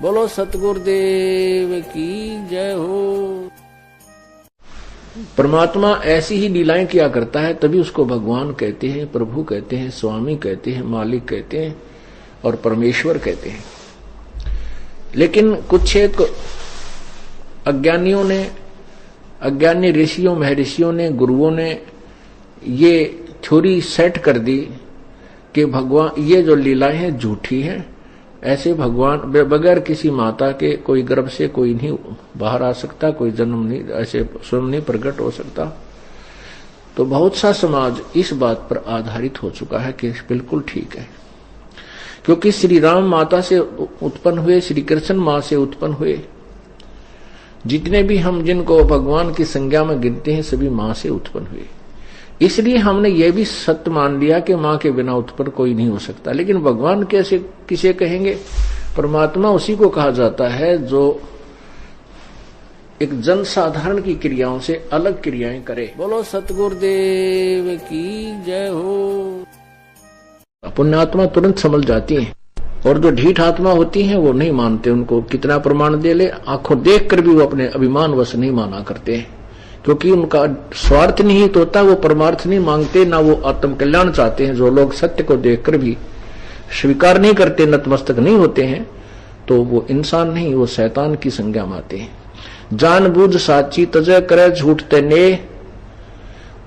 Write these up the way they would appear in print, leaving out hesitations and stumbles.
बोलो सतगुरुदेव की जय हो। परमात्मा ऐसी ही लीलाएं किया करता है, तभी उसको भगवान कहते हैं, प्रभु कहते हैं, स्वामी कहते हैं, मालिक कहते हैं और परमेश्वर कहते हैं। लेकिन कुछ एक अज्ञानियों ने, अज्ञानी ऋषियों महर्षियों ने, गुरुओं ने ये थ्योरी सेट कर दी कि भगवान ये जो लीलाएं हैं झूठी हैं, ऐसे भगवान बगैर किसी माता के कोई गर्भ से कोई नहीं बाहर आ सकता, कोई जन्म नहीं, ऐसे स्वयं नहीं प्रकट हो सकता। तो बहुत सा समाज इस बात पर आधारित हो चुका है कि बिल्कुल ठीक है, क्योंकि श्री राम माता से उत्पन्न हुए, श्री कृष्ण मां से उत्पन्न हुए, जितने भी हम जिनको भगवान की संज्ञा में गिनते हैं सभी मां से उत्पन्न हुए। इसलिए हमने ये भी सत्य मान लिया कि मां के बिना उत्पन्न कोई नहीं हो सकता। लेकिन भगवान कैसे किसे कहेंगे? परमात्मा उसी को कहा जाता है जो एक जनसाधारण की क्रियाओं से अलग क्रियाएं करे। बोलो सतगुरुदेव की जय हो। पुण्यात्मा तुरंत समझ जाती हैं और जो ढीठ आत्मा होती हैं वो नहीं मानते। उनको कितना प्रमाण दे ले, आंखों देखकर भी वो अपने अभिमानवश नहीं माना करते हैं, क्योंकि उनका स्वार्थ निहित होता, वो परमार्थ नहीं मांगते, ना वो आत्म कल्याण चाहते हैं। जो लोग सत्य को देखकर भी स्वीकार नहीं करते, नतमस्तक नहीं होते हैं, तो वो इंसान नहीं, वो शैतान की संज्ञा में आते हैं। जानबूझ साची तजय करे झूठ तेने,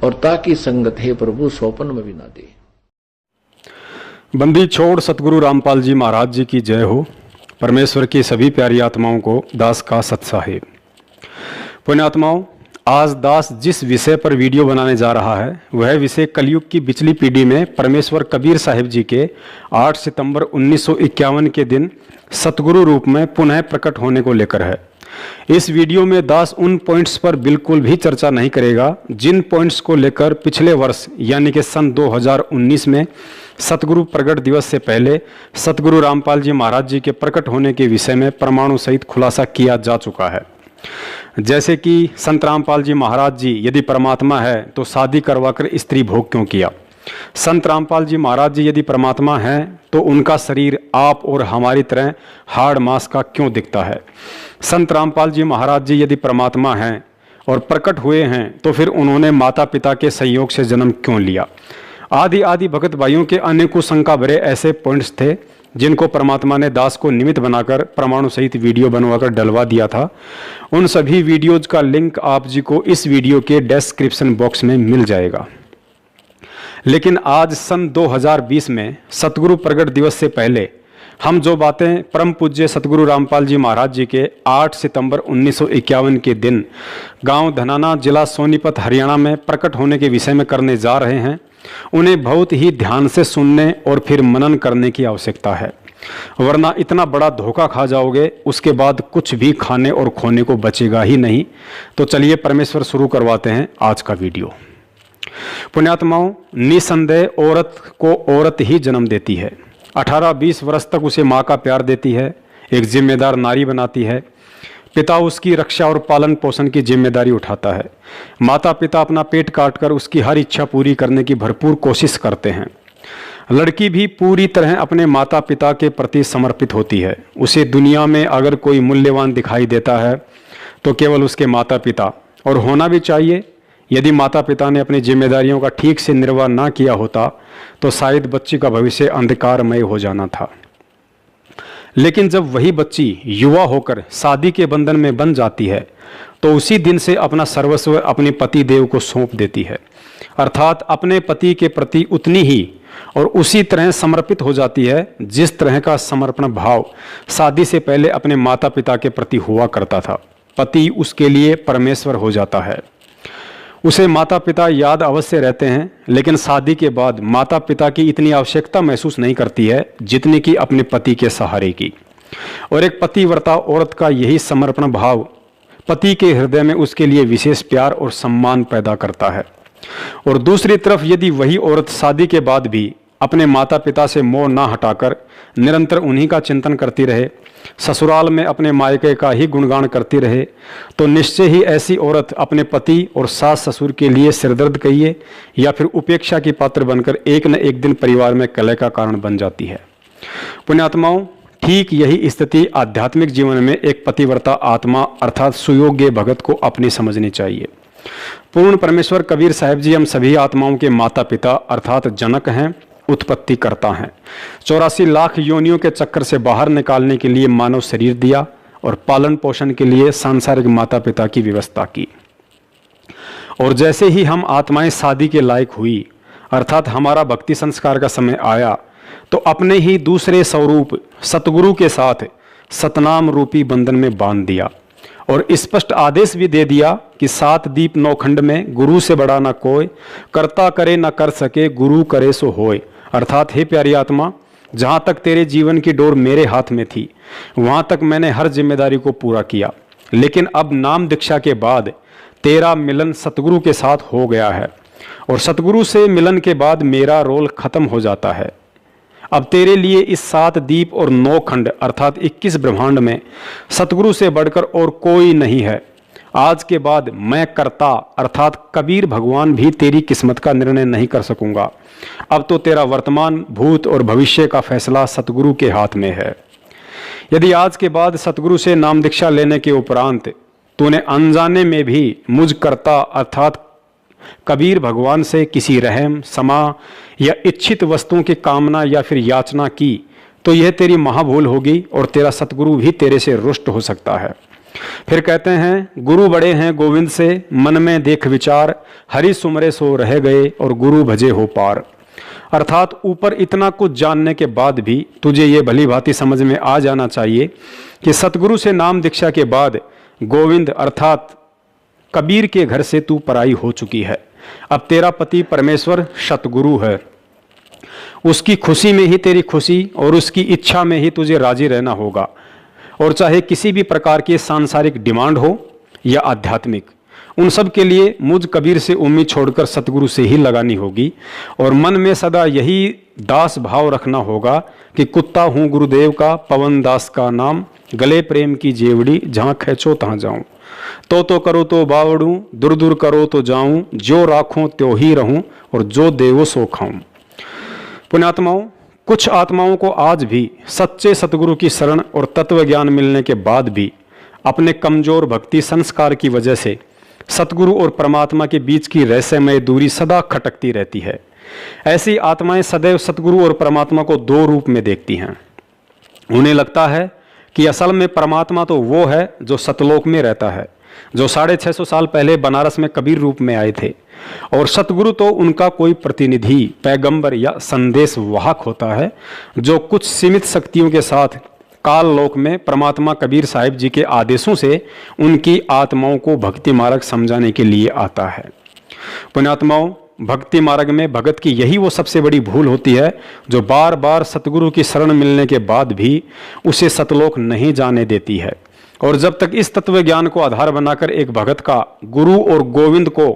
और ताकि संगत है प्रभु सोपन में भी ना दे। बंदी छोड़ सतगुरु रामपाल जी महाराज जी की जय हो। परमेश्वर की सभी प्यारी आत्माओं को दास का सत्साहेब। पुण्यात्माओं, आज दास जिस विषय पर वीडियो बनाने जा रहा है वह विषय कलयुग की पिछली पीढ़ी में परमेश्वर कबीर साहिब जी के 8 सितंबर 1951 के दिन सतगुरु रूप में पुनः प्रकट होने को लेकर है। इस वीडियो में दास उन पॉइंट्स पर बिल्कुल भी चर्चा नहीं करेगा जिन पॉइंट्स को लेकर पिछले वर्ष यानी कि सन 2019 में सतगुरु प्रकट दिवस से पहले सतगुरु रामपाल जी महाराज जी के प्रकट होने के विषय में प्रमाणों सहित खुलासा किया जा चुका है। जैसे कि संत रामपाल जी महाराज जी यदि परमात्मा है तो शादी करवाकर स्त्री भोग क्यों किया? संत रामपाल जी महाराज जी यदि परमात्मा हैं तो उनका शरीर आप और हमारी तरह हाड़ मांस का क्यों दिखता है? संत रामपाल जी महाराज जी यदि परमात्मा हैं और प्रकट हुए हैं तो फिर उन्होंने माता पिता के संयोग से जन्म क्यों लिया? आदि भगत भाइयों के अनेकों शंका भरे ऐसे पॉइंट्स थे जिनको परमात्मा ने दास को निमित्त बनाकर प्रमाणों सहित वीडियो बनवाकर डलवा दिया था। उन सभी वीडियोज का लिंक आप जी को इस वीडियो के डिस्क्रिप्शन बॉक्स में मिल जाएगा। लेकिन आज सन 2020 में सतगुरु प्रकट दिवस से पहले हम जो बातें परम पूज्य सतगुरु रामपाल जी महाराज जी के 8 सितंबर 1951 के दिन गांव धनाना जिला सोनीपत हरियाणा में प्रकट होने के विषय में करने जा रहे हैं, उन्हें बहुत ही ध्यान से सुनने और फिर मनन करने की आवश्यकता है, वरना इतना बड़ा धोखा खा जाओगे उसके बाद कुछ भी खाने और खोने को बचेगा ही नहीं। तो चलिए परमेश्वर शुरू करवाते हैं आज का वीडियो। पुण्यात्माओं, निसंदेह औरत को औरत ही जन्म देती है। 18-20 वर्ष तक उसे माँ का प्यार देती है, एक जिम्मेदार नारी बनाती है। पिता उसकी रक्षा और पालन पोषण की जिम्मेदारी उठाता है। माता पिता अपना पेट काटकर उसकी हर इच्छा पूरी करने की भरपूर कोशिश करते हैं। लड़की भी पूरी तरह अपने माता पिता के प्रति समर्पित होती है। उसे दुनिया में अगर कोई मूल्यवान दिखाई देता है तो केवल उसके माता पिता, और होना भी चाहिए। यदि माता पिता ने अपनी जिम्मेदारियों का ठीक से निर्वाह ना किया होता तो शायद बच्ची का भविष्य अंधकारमय हो जाना था। लेकिन जब वही बच्ची युवा होकर शादी के बंधन में बंध जाती है तो उसी दिन से अपना सर्वस्व अपने पति देव को सौंप देती है, अर्थात अपने पति के प्रति उतनी ही और उसी तरह समर्पित हो जाती है जिस तरह का समर्पण भाव शादी से पहले अपने माता पिता के प्रति हुआ करता था। पति उसके लिए परमेश्वर हो जाता है। उसे माता पिता याद अवश्य रहते हैं, लेकिन शादी के बाद माता पिता की इतनी आवश्यकता महसूस नहीं करती है जितनी कि अपने पति के सहारे की। और एक पतिव्रता औरत का यही समर्पण भाव पति के हृदय में उसके लिए विशेष प्यार और सम्मान पैदा करता है। और दूसरी तरफ यदि वही औरत शादी के बाद भी अपने माता पिता से मोह ना हटाकर निरंतर उन्हीं का चिंतन करती रहे, ससुराल में अपने मायके का ही गुणगान करती रहे, तो निश्चय ही ऐसी औरत अपने पति और सास ससुर के लिए सिरदर्द कहिए या फिर उपेक्षा की पात्र बनकर एक न एक दिन परिवार में कलह का कारण बन जाती है। पुण्यात्माओं, ठीक यही स्थिति आध्यात्मिक जीवन में एक पतिव्रता आत्मा अर्थात सुयोग्य भगत को अपनी समझनी चाहिए। पूर्ण परमेश्वर कबीर साहब जी हम सभी आत्माओं के माता पिता अर्थात जनक हैं, उत्पत्ति करता हैं। 84 लाख योनियों के चक्कर से बाहर निकालने के लिए मानव शरीर दिया और पालन पोषण के लिए सांसारिक माता पिता की व्यवस्था की। और जैसे ही हम आत्माएं शादी के लायक हुई अर्थात हमारा भक्ति संस्कार का समय आया तो अपने ही दूसरे स्वरूप सतगुरु के साथ सतनाम रूपी बंधन में बांध दिया और स्पष्ट आदेश भी दे दिया कि 7 दीप 9 खंड में गुरु से बड़ा ना कोई, करता करे ना कर सके, गुरु करे सो होए। अर्थात हे प्यारी आत्मा, जहां तक तेरे जीवन की डोर मेरे हाथ में थी वहां तक मैंने हर जिम्मेदारी को पूरा किया, लेकिन अब नाम दीक्षा के बाद तेरा मिलन सतगुरु के साथ हो गया है और सतगुरु से मिलन के बाद मेरा रोल खत्म हो जाता है। अब तेरे लिए इस 7 दीप और 9 खंड अर्थात 21 ब्रह्मांड में सतगुरु से बढ़कर और कोई नहीं है। आज के बाद मैं कर्ता अर्थात कबीर भगवान भी तेरी किस्मत का निर्णय नहीं कर सकूंगा। अब तो तेरा वर्तमान, भूत और भविष्य का फैसला सतगुरु के हाथ में है। यदि आज के बाद सतगुरु से नाम दीक्षा लेने के उपरांत तूने अनजाने में भी मुझ कर्ता अर्थात कबीर भगवान से किसी रहम, समा या इच्छित वस्तुओं की कामना या फिर याचना की तो यह तेरी महाभूल होगी और तेरा सतगुरु भी तेरे से रुष्ट हो सकता है। फिर कहते हैं, गुरु बड़े हैं गोविंद से, मन में देख विचार, हरि सुमरे सो रह गए और गुरु भजे हो पार। अर्थात ऊपर इतना कुछ जानने के बाद भी तुझे ये भली भांति समझ में आ जाना चाहिए कि सतगुरु से नाम दीक्षा के बाद गोविंद अर्थात कबीर के घर से तू पराई हो चुकी है। अब तेरा पति परमेश्वर सतगुरु है, उसकी खुशी में ही तेरी खुशी और उसकी इच्छा में ही तुझे राजी रहना होगा। और चाहे किसी भी प्रकार की सांसारिक डिमांड हो या आध्यात्मिक, उन सब के लिए मुझ कबीर से उम्मीद छोड़कर सतगुरु से ही लगानी होगी और मन में सदा यही दास भाव रखना होगा कि कुत्ता हूँ गुरुदेव का, पवन दास का नाम, गले प्रेम की जेवड़ी, जहाँ खींचो तहाँ जाऊं, तो करो तो बावड़ूं, दूर दूर करो तो जाऊं, जो राखूं त्यों ही रहूं और जो देवो सो खाऊं। पुण्यात्माओं, कुछ आत्माओं को आज भी सच्चे सतगुरु की शरण और तत्व ज्ञान मिलने के बाद भी अपने कमजोर भक्ति संस्कार की वजह से सतगुरु और परमात्मा के बीच की रहस्यमय दूरी सदा खटकती रहती है। ऐसी आत्माएं सदैव सतगुरु और परमात्मा को 2 रूप में देखती हैं। उन्हें लगता है कि असल में परमात्मा तो वो है जो सतलोक में रहता है, जो 650 साल पहले बनारस में कबीर रूप में आए थे, और सतगुरु तो उनका कोई प्रतिनिधि, पैगंबर या संदेश वाहक होता है जो कुछ सीमित शक्तियों के साथ काल लोक में परमात्मा कबीर साहिब जी के आदेशों से उनकी आत्माओं को भक्ति मार्ग समझाने के लिए आता है। पुण्यात्माओं, भक्ति मार्ग में भगत की यही वो सबसे बड़ी भूल होती है जो बार बार सतगुरु की शरण मिलने के बाद भी उसे सतलोक नहीं जाने देती है। और जब तक इस तत्व ज्ञान को आधार बनाकर एक भगत का गुरु और गोविंद को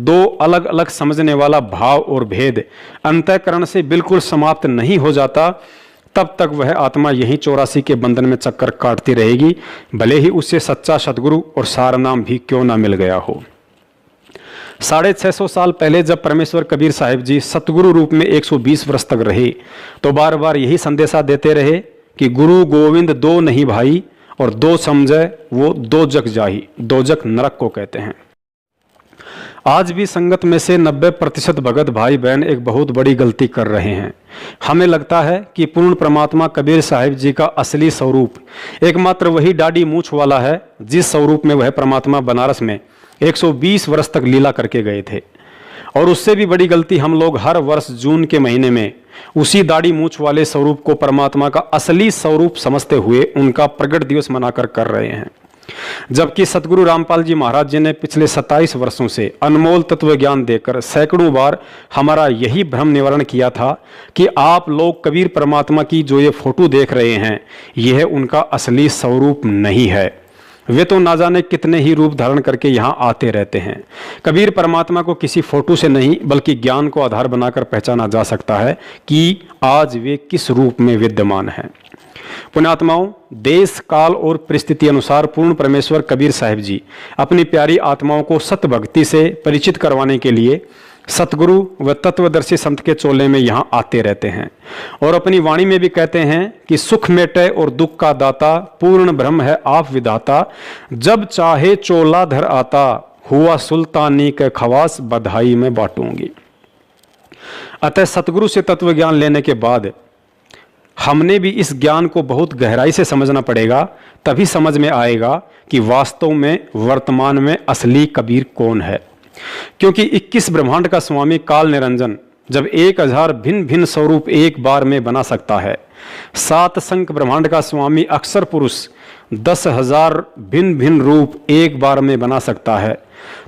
2 अलग अलग समझने वाला भाव और भेद अंतःकरण से बिल्कुल समाप्त नहीं हो जाता, तब तक वह आत्मा यही 84 के बंधन में चक्कर काटती रहेगी, भले ही उससे सच्चा सतगुरु और सारनाम भी क्यों ना मिल गया हो। 650 साल पहले जब परमेश्वर कबीर साहिब जी सतगुरु रूप में 120 वर्ष तक रहे तो बार बार यही संदेशा देते रहे कि गुरु गोविंद 2 नहीं भाई, और 2 समझे वो 2 जग जाही। 2 जग नरक को कहते हैं। आज भी संगत में से 90% भगत भाई बहन एक बहुत बड़ी गलती कर रहे हैं। हमें लगता है कि पूर्ण परमात्मा कबीर साहिब जी का असली स्वरूप एकमात्र वही दाढ़ी मूछ वाला है जिस स्वरूप में वह परमात्मा बनारस में 120 वर्ष तक लीला करके गए थे। और उससे भी बड़ी गलती हम लोग हर वर्ष जून के महीने में उसी दाढ़ी मूछ वाले स्वरूप को परमात्मा का असली स्वरूप समझते हुए उनका प्रगट दिवस मनाकर कर रहे हैं। जबकि सतगुरु रामपाल जी महाराज जी ने पिछले 27 वर्षों से अनमोल तत्व ज्ञान देकर सैकड़ों बार हमारा यही भ्रम निवारण किया था कि आप लोग कबीर परमात्मा की जो ये फोटो देख रहे हैं यह उनका असली स्वरूप नहीं है। वे तो ना जाने कितने ही रूप धारण करके यहाँ आते रहते हैं। कबीर परमात्मा को किसी फोटो से नहीं बल्कि ज्ञान को आधार बनाकर पहचाना जा सकता है कि आज वे किस रूप में विद्यमान हैं। पुण्यात्माओं, देश काल और परिस्थिति अनुसार पूर्ण परमेश्वर कबीर साहिब जी अपनी प्यारी आत्माओं को सत भक्ति से परिचित करवाने के लिए सतगुरु व तत्वदर्शी संत के चोले में यहाँ आते रहते हैं और अपनी वाणी में भी कहते हैं कि सुख मेटे और दुख का दाता, पूर्ण ब्रह्म है आप विधाता, जब चाहे चोला धर आता, हुआ सुल्तानी के खवास बधाई में बांटूंगी। अतः सतगुरु से तत्व ज्ञान लेने के बाद हमने भी इस ज्ञान को बहुत गहराई से समझना पड़ेगा, तभी समझ में आएगा कि वास्तव में वर्तमान में असली कबीर कौन है। क्योंकि 21 ब्रह्मांड का स्वामी काल निरंजन जब 1000 भिन्न भिन्न स्वरूप एक बार में बना सकता है, 7 संख ब्रह्मांड का स्वामी अक्षर पुरुष 10,000 भिन्न भिन्न रूप एक बार में बना सकता है,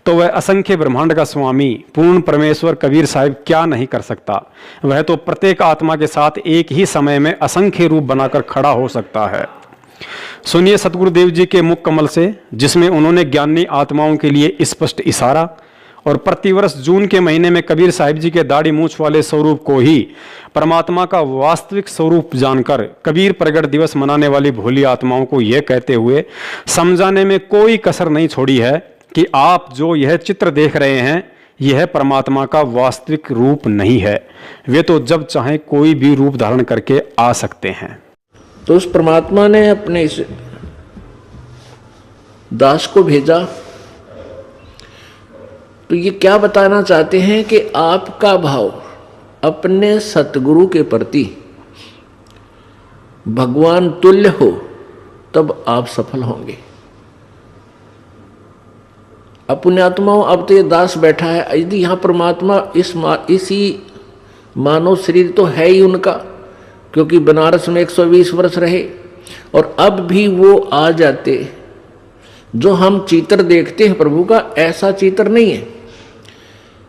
तो वह असंख्य ब्रह्मांड का स्वामी पूर्ण परमेश्वर कबीर साहिब क्या नहीं कर सकता। वह तो प्रत्येक आत्मा के साथ एक ही समय में असंख्य रूप बनाकर खड़ा हो सकता है। सुनिए सतगुरुदेव जी के मुख कमल से, जिसमें उन्होंने ज्ञानी आत्माओं के लिए स्पष्ट इशारा और प्रतिवर्ष जून के महीने में कबीर साहिब जी के दाढ़ी मूछ वाले स्वरूप को ही परमात्मा का वास्तविक स्वरूप जानकर कबीर प्रगट दिवस मनाने वाली भोली आत्माओं को यह कहते हुए समझाने में कोई कसर नहीं छोड़ी है कि आप जो यह चित्र देख रहे हैं, यह परमात्मा का वास्तविक रूप नहीं है। वे तो जब चाहे कोई भी रूप धारण करके आ सकते हैं। तो उस परमात्मा ने अपने इस दास को भेजा, तो ये क्या बताना चाहते हैं कि आपका भाव अपने सतगुरु के प्रति भगवान तुल्य हो, तब आप सफल होंगे। अब पुण्यात्माओं, अब तो ये दास बैठा है, यदि यहाँ परमात्मा इसी मानव शरीर तो है ही उनका, क्योंकि बनारस में 120 वर्ष रहे, और अब भी वो आ जाते। जो हम चित्र देखते हैं प्रभु का, ऐसा चित्र नहीं है।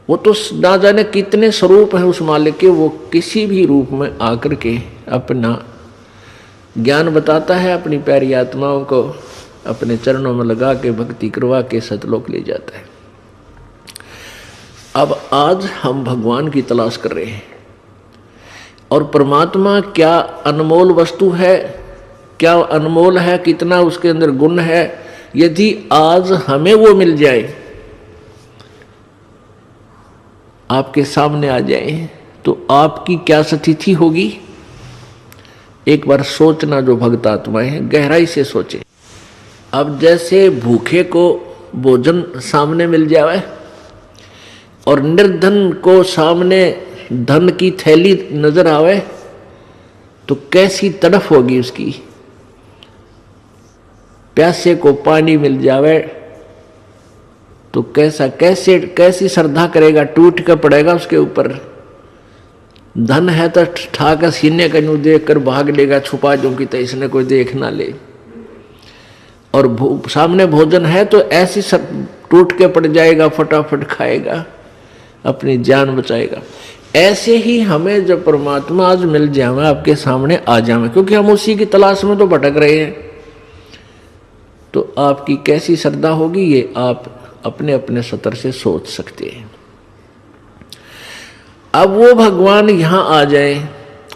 वो तो ना जाने कितने स्वरूप हैं उस मालिक के, वो किसी भी रूप में आकर के अपना ज्ञान बताता है, अपनी प्यारी आत्माओं को अपने चरणों में लगा के भक्ति करवा के सतलोक ले जाता है। अब आज हम भगवान की तलाश कर रहे हैं, और परमात्मा क्या अनमोल वस्तु है, क्या अनमोल है, कितना उसके अंदर गुण है। यदि आज हमें वो मिल जाए, आपके सामने आ जाए, तो आपकी क्या स्थिति होगी। एक बार सोचना, जो भक्त आत्माएं हैं गहराई से सोचे। अब जैसे भूखे को भोजन सामने मिल जाए और निर्धन को सामने धन की थैली नजर आवे, तो कैसी तड़फ होगी उसकी। प्यासे को पानी मिल जावे तो कैसी श्रद्धा करेगा, टूट कर पड़ेगा उसके ऊपर। धन है तो ठाकर सीने का यूं देख कर भाग लेगा, छुपा जो कि तो इसने कोई देख ना ले। और सामने भोजन है तो ऐसी सब टूट के पड़ जाएगा, फटाफट खाएगा, अपनी जान बचाएगा। ऐसे ही हमें जब परमात्मा आज मिल जाए, आपके सामने आ जाए, क्योंकि हम उसी की तलाश में तो भटक रहे हैं, तो आपकी कैसी श्रद्धा होगी, ये आप अपने अपने स्तर से सोच सकते हैं। अब वो भगवान यहां आ जाए,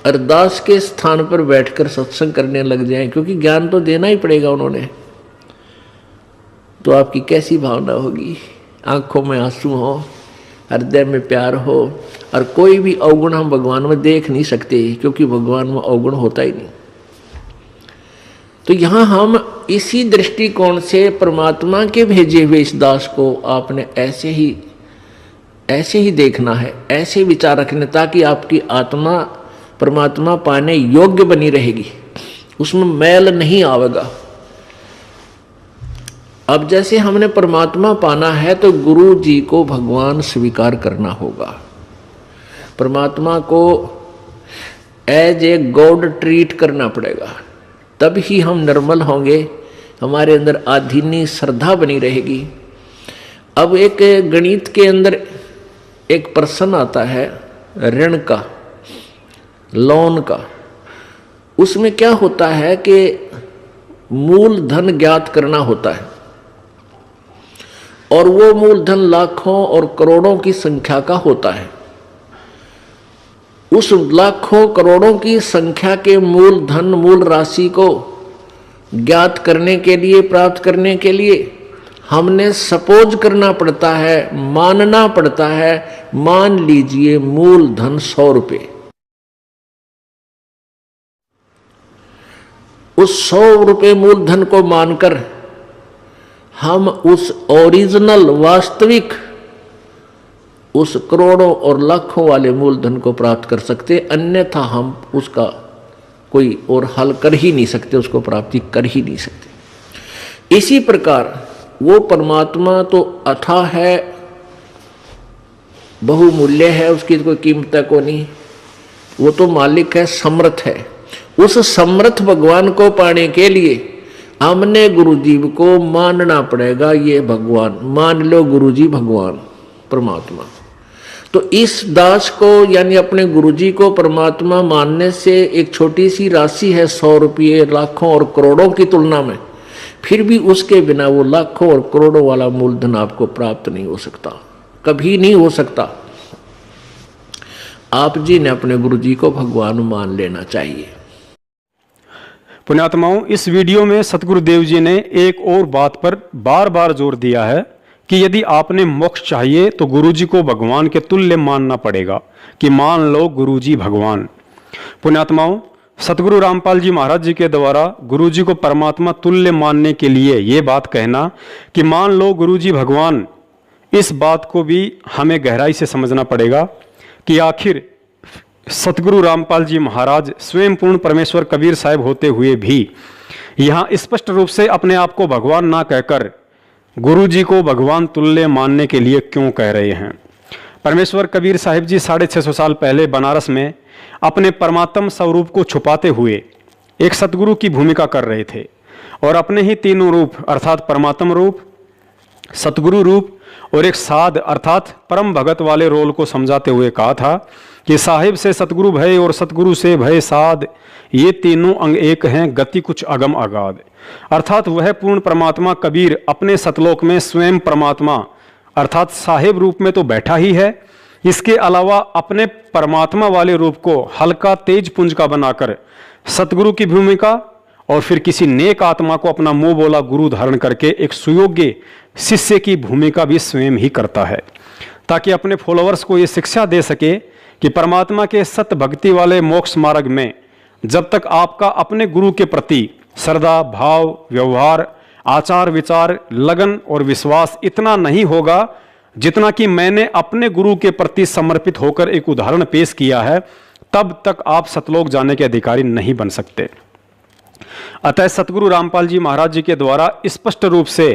अरदास के स्थान पर बैठकर सत्संग करने लग जाए, क्योंकि ज्ञान तो देना ही पड़ेगा उन्होंने, तो आपकी कैसी भावना होगी। आंखों में आंसू हो, हृदय में प्यार हो, और कोई भी अवगुण हम भगवान में देख नहीं सकते, क्योंकि भगवान में अवगुण होता ही नहीं। तो यहाँ हम इसी दृष्टिकोण से परमात्मा के भेजे हुए इस दास को आपने ऐसे ही देखना है, ऐसे विचार रखने, ताकि आपकी आत्मा परमात्मा पाने योग्य बनी रहेगी, उसमें मैल नहीं आवेगा। अब जैसे हमने परमात्मा पाना है, तो गुरु जी को भगवान स्वीकार करना होगा। परमात्मा को एज ए गॉड ट्रीट करना पड़ेगा, तब ही हम निर्मल होंगे, हमारे अंदर आधीनी श्रद्धा बनी रहेगी। अब एक गणित के अंदर एक प्रश्न आता है ऋण का, लोन का। उसमें क्या होता है कि मूलधन ज्ञात करना होता है, और वो मूलधन लाखों और करोड़ों की संख्या का होता है। उस लाखों करोड़ों की संख्या के मूल धन, मूल राशि को ज्ञात करने के लिए, प्राप्त करने के लिए हमने सपोज करना पड़ता है, मानना पड़ता है। मान लीजिए मूल धन 100 रुपये। उस 100 रुपये मूलधन को मानकर हम उस ओरिजिनल, वास्तविक, उस करोड़ों और लाखों वाले मूलधन को प्राप्त कर सकते, अन्यथा हम उसका कोई और हल कर ही नहीं सकते, उसको प्राप्ति कर ही नहीं सकते। इसी प्रकार वो परमात्मा तो अथाह है, बहुमूल्य है, उसकी कोई कीमत को नहीं, वो तो मालिक है, समर्थ है। उस समर्थ भगवान को पाने के लिए हमने गुरुजी को मानना पड़ेगा। ये भगवान मान लो, गुरुजी भगवान परमात्मा। तो इस दास को यानी अपने गुरुजी को परमात्मा मानने से एक छोटी सी राशि है 100 रुपये लाखों और करोड़ों की तुलना में, फिर भी उसके बिना वो लाखों और करोड़ों वाला मूलधन आपको प्राप्त नहीं हो सकता, कभी नहीं हो सकता। आप जी ने अपने गुरुजी को भगवान मान लेना चाहिए। पुण्यात्माओं, इस वीडियो में सतगुरुदेव जी ने एक और बात पर बार बार जोर दिया है कि यदि आपने मोक्ष चाहिए तो गुरुजी को भगवान के तुल्य मानना पड़ेगा, कि मान लो गुरुजी भगवान। पुण्यात्माओं, सतगुरु रामपाल जी महाराज जी के द्वारा गुरुजी को परमात्मा तुल्य मानने के लिए ये बात कहना कि मान लो गुरुजी भगवान, इस बात को भी हमें गहराई से समझना पड़ेगा कि आखिर सतगुरु रामपाल जी महाराज स्वयं पूर्ण परमेश्वर कबीर साहब होते हुए भी यहाँ स्पष्ट रूप से अपने आप को भगवान ना कहकर गुरुजी को भगवान तुल्य मानने के लिए क्यों कह रहे हैं। परमेश्वर कबीर साहिब जी 650 साल पहले बनारस में अपने परमात्म स्वरूप को छुपाते हुए एक सतगुरु की भूमिका कर रहे थे और अपने ही तीनों रूप अर्थात परमात्म रूप, सतगुरु रूप और एक साध अर्थात परम भगत वाले रोल को समझाते हुए कहा था कि साहिब से सतगुरु भय और सतगुरु से भय साध, ये तीनों अंग एक हैं, गति कुछ अगम अगाध। अर्थात वह पूर्ण परमात्मा कबीर अपने सतलोक में स्वयं परमात्मा अर्थात साहिब रूप में तो बैठा ही है, इसके अलावा अपने परमात्मा वाले रूप को हल्का तेज पुंज का बनाकर सतगुरु की भूमिका और फिर किसी नेक आत्मा को अपना मुंह बोला गुरु धारण करके एक सुयोग्य शिष्य की भूमिका भी स्वयं ही करता है, ताकि अपने फॉलोअर्स को ये शिक्षा दे सके कि परमात्मा के सत भक्ति वाले मोक्ष मार्ग में जब तक आपका अपने गुरु के प्रति श्रद्धा, भाव, व्यवहार, आचार विचार, लगन और विश्वास इतना नहीं होगा जितना कि मैंने अपने गुरु के प्रति समर्पित होकर एक उदाहरण पेश किया है, तब तक आप सतलोक जाने के अधिकारी नहीं बन सकते। अतः सतगुरु रामपाल जी महाराज जी के द्वारा स्पष्ट रूप से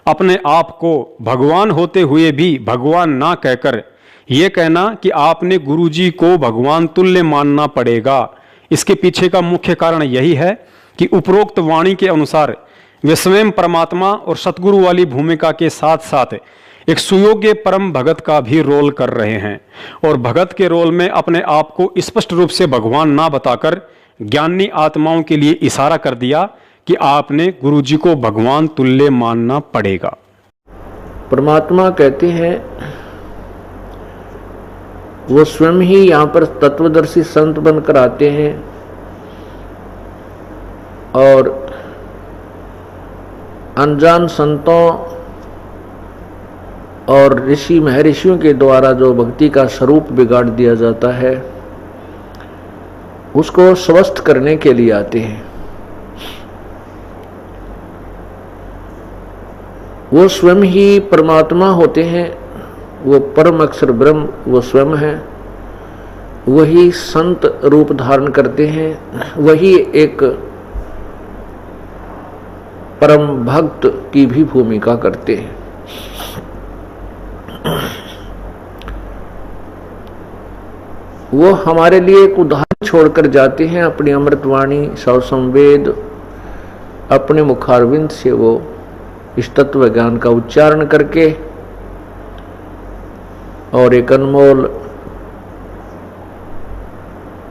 अपने आप को भगवान होते हुए भी भगवान ना कहकर यह कहना कि आपने गुरुजी को भगवान तुल्य मानना पड़ेगा, इसके पीछे का मुख्य कारण यही है कि उपरोक्त वाणी के अनुसार वे स्वयं परमात्मा और सतगुरु वाली भूमिका के साथ साथ एक सुयोग्य परम भगत का भी रोल कर रहे हैं और भगत के रोल में अपने आप को स्पष्ट रूप से भगवान ना बताकर ज्ञानी आत्माओं के लिए इशारा कर दिया कि आपने गुरुजी को भगवान तुल्य मानना पड़ेगा। परमात्मा कहते हैं वो स्वयं ही यहाँ पर तत्वदर्शी संत बनकर आते हैं और अनजान संतों और ऋषि महर्षियों के द्वारा जो भक्ति का स्वरूप बिगाड़ दिया जाता है उसको स्वस्थ करने के लिए आते हैं। वो स्वयं ही परमात्मा होते हैं, वो परम अक्षर ब्रह्म वो स्वयं है, वही संत रूप धारण करते हैं, वही एक परम भक्त की भी भूमिका करते हैं। वो हमारे लिए एक उदाहरण छोड़कर जाते हैं, अपनी अमृतवाणी सौ संवेद अपने मुखारविंद से वो इस तत्व ज्ञान का उच्चारण करके और एक अनमोल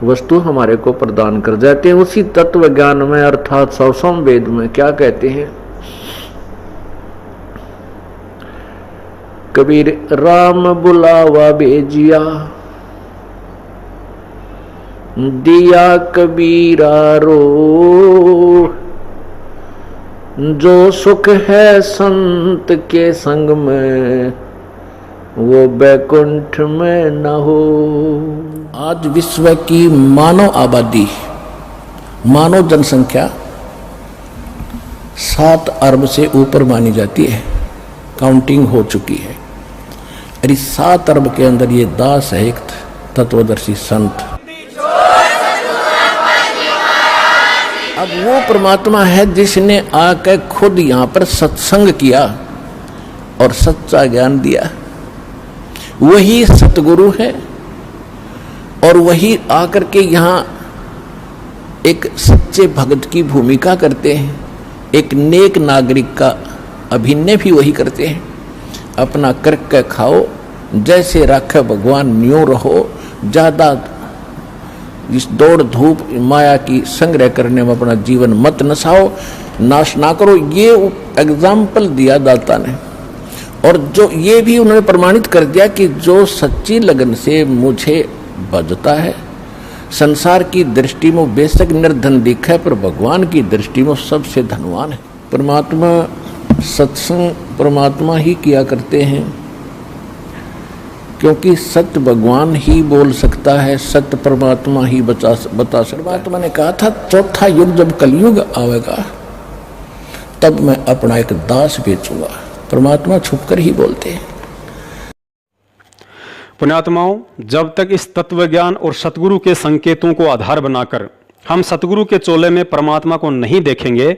वस्तु हमारे को प्रदान कर जाते हैं। उसी तत्व ज्ञान में अर्थात सौ संवेद में क्या कहते हैं कबीर, राम बुलावा भेजिया दिया कबीरा रो, जो सुख है संत के संग में वो बैकुंठ में न हो। आज विश्व की मानव आबादी, मानव जनसंख्या 7 अरब से ऊपर मानी जाती है, काउंटिंग हो चुकी है। और इस 7 अरब के अंदर ये दास है एक तत्वदर्शी संत। अब वो परमात्मा है जिसने आकर खुद यहाँ पर सत्संग किया और सच्चा ज्ञान दिया। वही सतगुरु है और वही आकर के यहाँ एक सच्चे भक्त की भूमिका करते हैं, एक नेक नागरिक का अभिनय भी वही करते हैं। अपना करके खाओ, जैसे राखे भगवान न्यों रहो, ज्यादा इस दौड़ धूप माया की संग्रह करने में अपना जीवन मत नसाओ, नाश ना करो। ये एग्जाम्पल दिया दाता ने, और जो ये भी उन्होंने प्रमाणित कर दिया कि जो सच्ची लगन से मुझे भजता है, संसार की दृष्टि में बेशक निर्धन दिखे पर भगवान की दृष्टि में सबसे धनवान है। परमात्मा सत्संग परमात्मा ही किया करते हैं, क्योंकि सत्य भगवान ही बोल सकता है, सत्य परमात्मा ही बता सकता है। परमात्मा ने कहा था चौथा युग जब कलयुग आवेगा तब मैं अपना एक दास बेचूंगा। परमात्मा छुपकर ही बोलते हैं। पुण्यात्माओं, जब तक इस तत्व ज्ञान और सतगुरु के संकेतों को आधार बनाकर हम सतगुरु के चोले में परमात्मा को नहीं देखेंगे,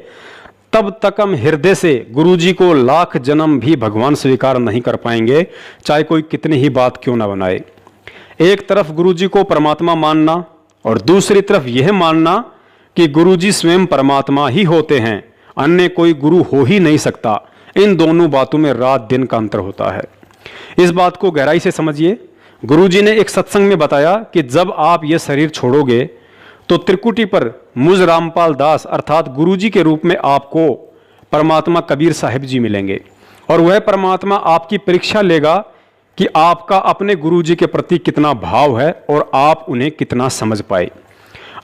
तब तक हम हृदय से गुरुजी को लाख जन्म भी भगवान स्वीकार नहीं कर पाएंगे, चाहे कोई कितनी ही बात क्यों ना बनाए। एक तरफ गुरुजी को परमात्मा मानना और दूसरी तरफ यह मानना कि गुरुजी स्वयं परमात्मा ही होते हैं, अन्य कोई गुरु हो ही नहीं सकता, इन दोनों बातों में रात दिन का अंतर होता है। इस बात को गहराई से समझिए। गुरुजी ने एक सत्संग में बताया कि जब आप ये शरीर छोड़ोगे तो त्रिकुटी पर मुझ रामपाल दास अर्थात गुरुजी के रूप में आपको परमात्मा कबीर साहिब जी मिलेंगे, और वह परमात्मा आपकी परीक्षा लेगा कि आपका अपने गुरुजी के प्रति कितना भाव है और आप उन्हें कितना समझ पाए।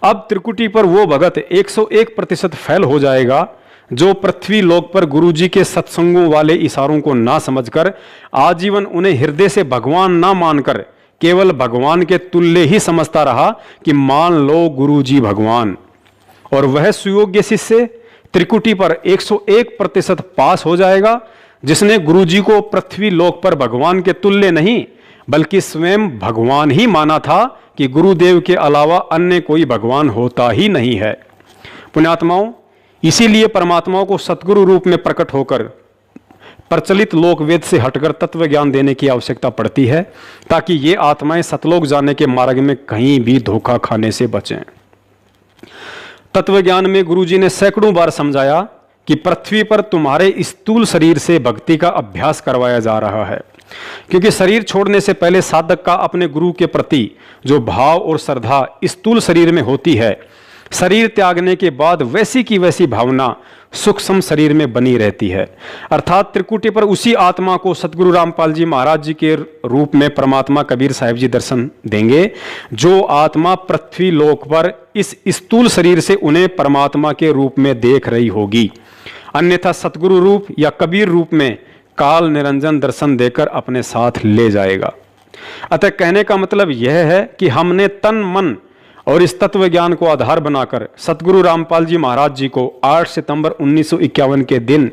अब त्रिकुटी पर वो भगत 101% फैल हो जाएगा जो पृथ्वी लोक पर गुरुजी के सत्संगों वाले इशारों को ना समझकर आजीवन उन्हें हृदय से भगवान ना मानकर केवल भगवान के तुल्य ही समझता रहा कि मान लो गुरुजी भगवान। और वह सुयोग्य शिष्य त्रिकुटी पर 101% पास हो जाएगा जिसने गुरुजी को पृथ्वी लोक पर भगवान के तुल्य नहीं बल्कि स्वयं भगवान ही माना था कि गुरुदेव के अलावा अन्य कोई भगवान होता ही नहीं है। पुण्यात्माओं, इसीलिए परमात्माओं को सतगुरु रूप में प्रकट होकर प्रचलित लोक वेद से हटकर तत्व ज्ञान देने की आवश्यकता पड़ती है, ताकि ये आत्माएं सतलोक जाने के मार्ग में कहीं भी धोखा खाने से बचें। तत्व ज्ञान में गुरुजी ने सैकड़ों बार समझाया कि पृथ्वी पर तुम्हारे स्थूल शरीर से भक्ति का अभ्यास करवाया जा रहा है, क्योंकि शरीर छोड़ने से पहले साधक का अपने गुरु के प्रति जो भाव और श्रद्धा स्थूल शरीर में होती है, शरीर त्यागने के बाद वैसी की वैसी भावना सूक्ष्म शरीर में बनी रहती है। अर्थात त्रिकुटी पर उसी आत्मा को सतगुरु रामपाल जी महाराज जी के रूप में परमात्मा कबीर साहिब जी दर्शन देंगे, जो आत्मा पृथ्वी लोक पर इस स्थूल शरीर से उन्हें परमात्मा के रूप में देख रही होगी। अन्यथा सतगुरु रूप या कबीर रूप में काल निरंजन दर्शन देकर अपने साथ ले जाएगा। अतः कहने का मतलब यह है कि हमने तन मन और इस तत्व ज्ञान को आधार बनाकर सतगुरु रामपाल जी महाराज जी को 8 सितंबर 1951 के दिन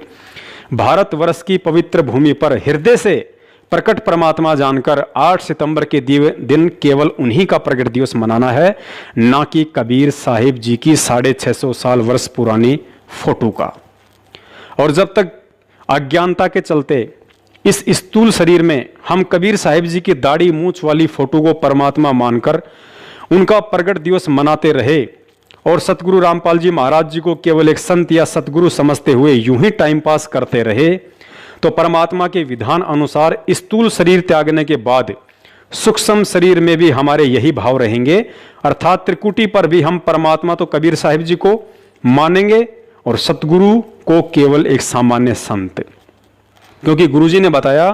भारतवर्ष की पवित्र भूमि पर हृदय से प्रकट परमात्मा जानकर 8 सितंबर के दिन केवल उन्हीं का प्रकट दिवस मनाना है, ना कि कबीर साहिब जी की 650 साल वर्ष पुरानी फोटो का। और जब तक अज्ञानता के चलते इस स्थूल शरीर में हम कबीर साहिब जी की दाढ़ी मूंछ वाली फोटो को परमात्मा मानकर उनका प्रगट दिवस मनाते रहे और सतगुरु रामपाल जी महाराज जी को केवल एक संत या सतगुरु समझते हुए यूं ही टाइम पास करते रहे, तो परमात्मा के विधान अनुसार स्थूल शरीर त्यागने के बाद सूक्ष्म शरीर में भी हमारे यही भाव रहेंगे। अर्थात त्रिकुटी पर भी हम परमात्मा तो कबीर साहिब जी को मानेंगे और सतगुरु को केवल एक सामान्य संत, क्योंकि गुरुजी ने बताया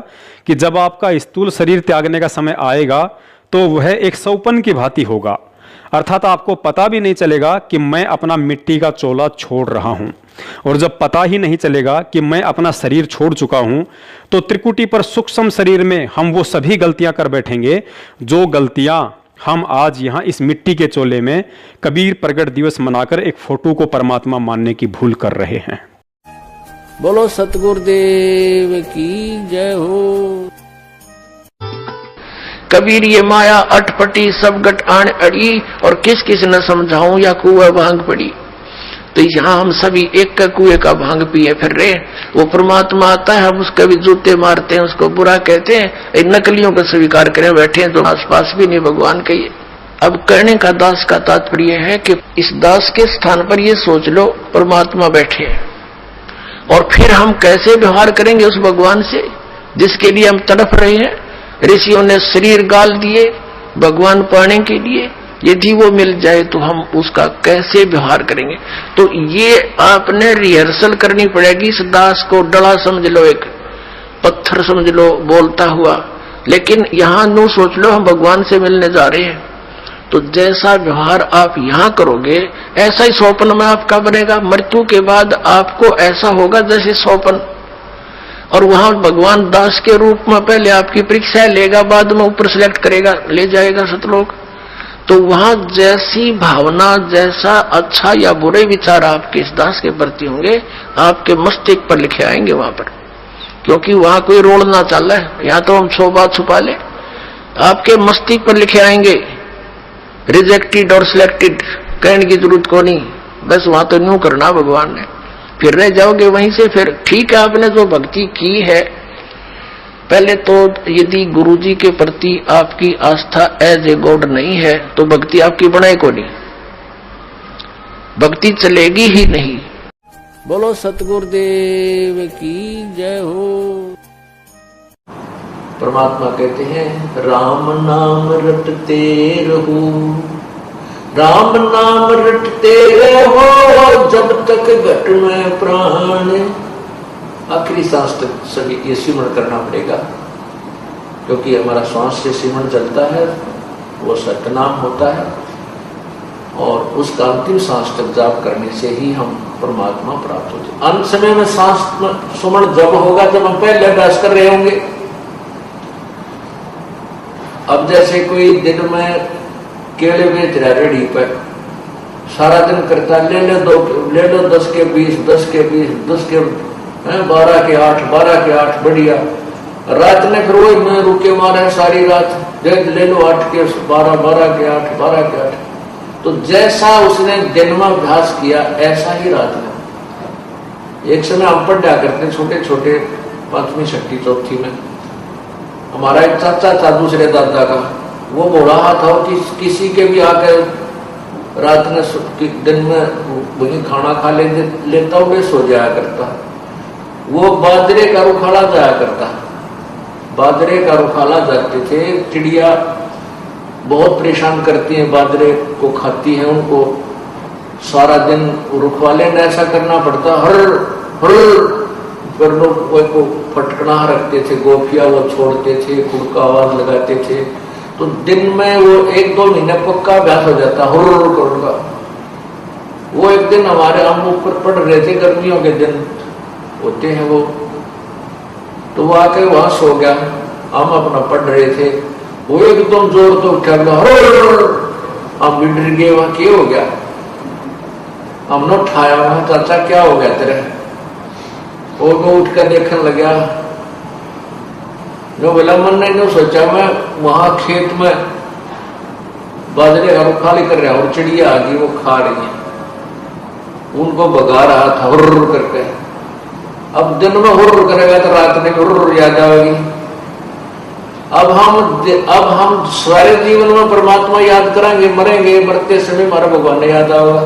कि जब आपका स्थूल शरीर त्यागने का समय आएगा तो वह एक सौपन की भांति होगा। अर्थात आपको पता भी नहीं चलेगा कि मैं अपना मिट्टी का चोला छोड़ रहा हूं। और जब पता ही नहीं चलेगा कि मैं अपना शरीर छोड़ चुका हूं, तो त्रिकुटी पर सूक्ष्म शरीर में हम वो सभी गलतियां कर बैठेंगे जो गलतियां हम आज यहां इस मिट्टी के चोले में कबीर प्रगट दिवस मनाकर एक फोटो को परमात्मा मानने की भूल कर रहे हैं। बोलो सतगुरुदेव की जय हो। कबीर ये माया अटपटी सब गट आन अड़ी, और किस किस न समझाऊं या कुआ भांग पड़ी। तो यहाँ हम सभी एक का कुएं का भांग पिए फिर रहे। वो परमात्मा आता है, हम उसके भी जूते मारते हैं, उसको बुरा कहते हैं, इन नकलियों को स्वीकार करें बैठे हैं जो आसपास भी नहीं भगवान के। अब कहने का दास का तात्पर्य है कि इस दास के स्थान पर ये सोच लो परमात्मा बैठे हैं, और फिर हम कैसे व्यवहार करेंगे उस भगवान से जिसके लिए हम तड़प रहे हैं। ऋषियों ने शरीर गाल दिए भगवान पाने के लिए, यदि वो मिल जाए तो हम उसका कैसे व्यवहार करेंगे। तो ये आपने रिहर्सल करनी पड़ेगी। इस दास को डला समझ लो, एक पत्थर समझ लो बोलता हुआ, लेकिन यहां नो सोच लो हम भगवान से मिलने जा रहे हैं। तो जैसा व्यवहार आप यहां करोगे ऐसा ही स्वप्न में आपका बनेगा। मृत्यु के बाद आपको ऐसा होगा जैसे स्वप्न, और वहां भगवान दास के रूप में पहले आपकी परीक्षा लेगा, बाद में ऊपर सिलेक्ट करेगा, ले जाएगा सतलोक। तो वहां जैसी भावना, जैसा अच्छा या बुरे विचार आपके इस दास के प्रति होंगे, आपके मस्तिष्क पर लिखे आएंगे वहां पर, क्योंकि वहां कोई रोल ना चल रहा है। यहां तो हम 100 बात छुपा ले, आपके मस्तिष्क पर लिखे आएंगे रिजेक्टेड और सिलेक्टेड, कहने की जरूरत को नहीं। बस वहां तो न्यू करना भगवान ने, फिर रह जाओगे वहीं से। फिर ठीक है, आपने जो भक्ति की है, पहले तो यदि गुरुजी के प्रति आपकी आस्था एज ए गॉड नहीं है तो भक्ति आपकी बनाए को नहीं, भक्ति चलेगी ही नहीं। बोलो सतगुरुदेव की जय हो। परमात्मा कहते हैं राम नाम रटते रहो, राम नाम रटते रहो जब तक घट में प्राण। आखिरी सांस तक सभी ये सिमरण करना पड़ेगा, क्योंकि हमारा श्वास से सिमरण चलता है, वो सतनाम होता है, और उसका अंतिम सांस तक जाप करने से ही हम परमात्मा प्राप्त होते हैं। अंत समय में सांस सुमरण जब होगा जब हम पहले अभ्यास कर रहे होंगे। अब जैसे कोई दिन में केले बेच रहा रेडी पर, सारा दिन करता ले लो 10 के 20, 10 के 20, 10 के 12 के 8, 12 के 8, बढ़िया। रात में फिर वही में रुके मारे सारी रात, ले लो 8 के 12, 12 के 8, 12 के 8। तो जैसा उसने दिन में अभ्यास किया ऐसा ही रात में। एक समय हम पढ़ा करते छोटे छोटे 5वीं 6ठी 4थी में, हमारा एक चाचा था दूसरे दादा का, वो बोल रहा था कि किसी के भी आकर रात में दिन में वही खाना खा लेता हुए सो जाया करता। वो बाजरे का रुखाला जाया करता, बाजरे का रुखाला जाते थे। चिड़िया बहुत परेशान करती हैं, बाजरे को खाती हैं, उनको सारा दिन रुखवाले ने ऐसा करना पड़ता, हर हर पर लोग को फटकना रखते थे, गोफिया वो छोड़ते थे, खुद का आवाज लगाते थे। तो दिन में वो 1-2 महीने पक्का अभ्यास हो जाता हुर का। वो एक दिन हमारे हम ऊपर पढ़ रहे थे, गर्मियों के दिन होते हैं वो, तो वो आके वहां सो गया, हम अपना पढ़ रहे थे। वो एकदम जोर तो उठा, हम भी डर गए, वहां क्या हो गया। हमने उठाया, वहां चाचा क्या हो गया तेरे। और मैं उठ कर देखने लगा, जो बोला मन ने सोचा मैं वहां खेत में बाजरे का खाली कर रहा, और चिड़िया आ गई वो खा रही है, उनको भगा रहा था हुर्र करके। अब दिन में हुर्र करेगा तो रात में हुर्र याद आएगी। अब हम सारे जीवन में परमात्मा याद करेंगे, मरेंगे, मरते समय हमारा भगवान याद आएगा।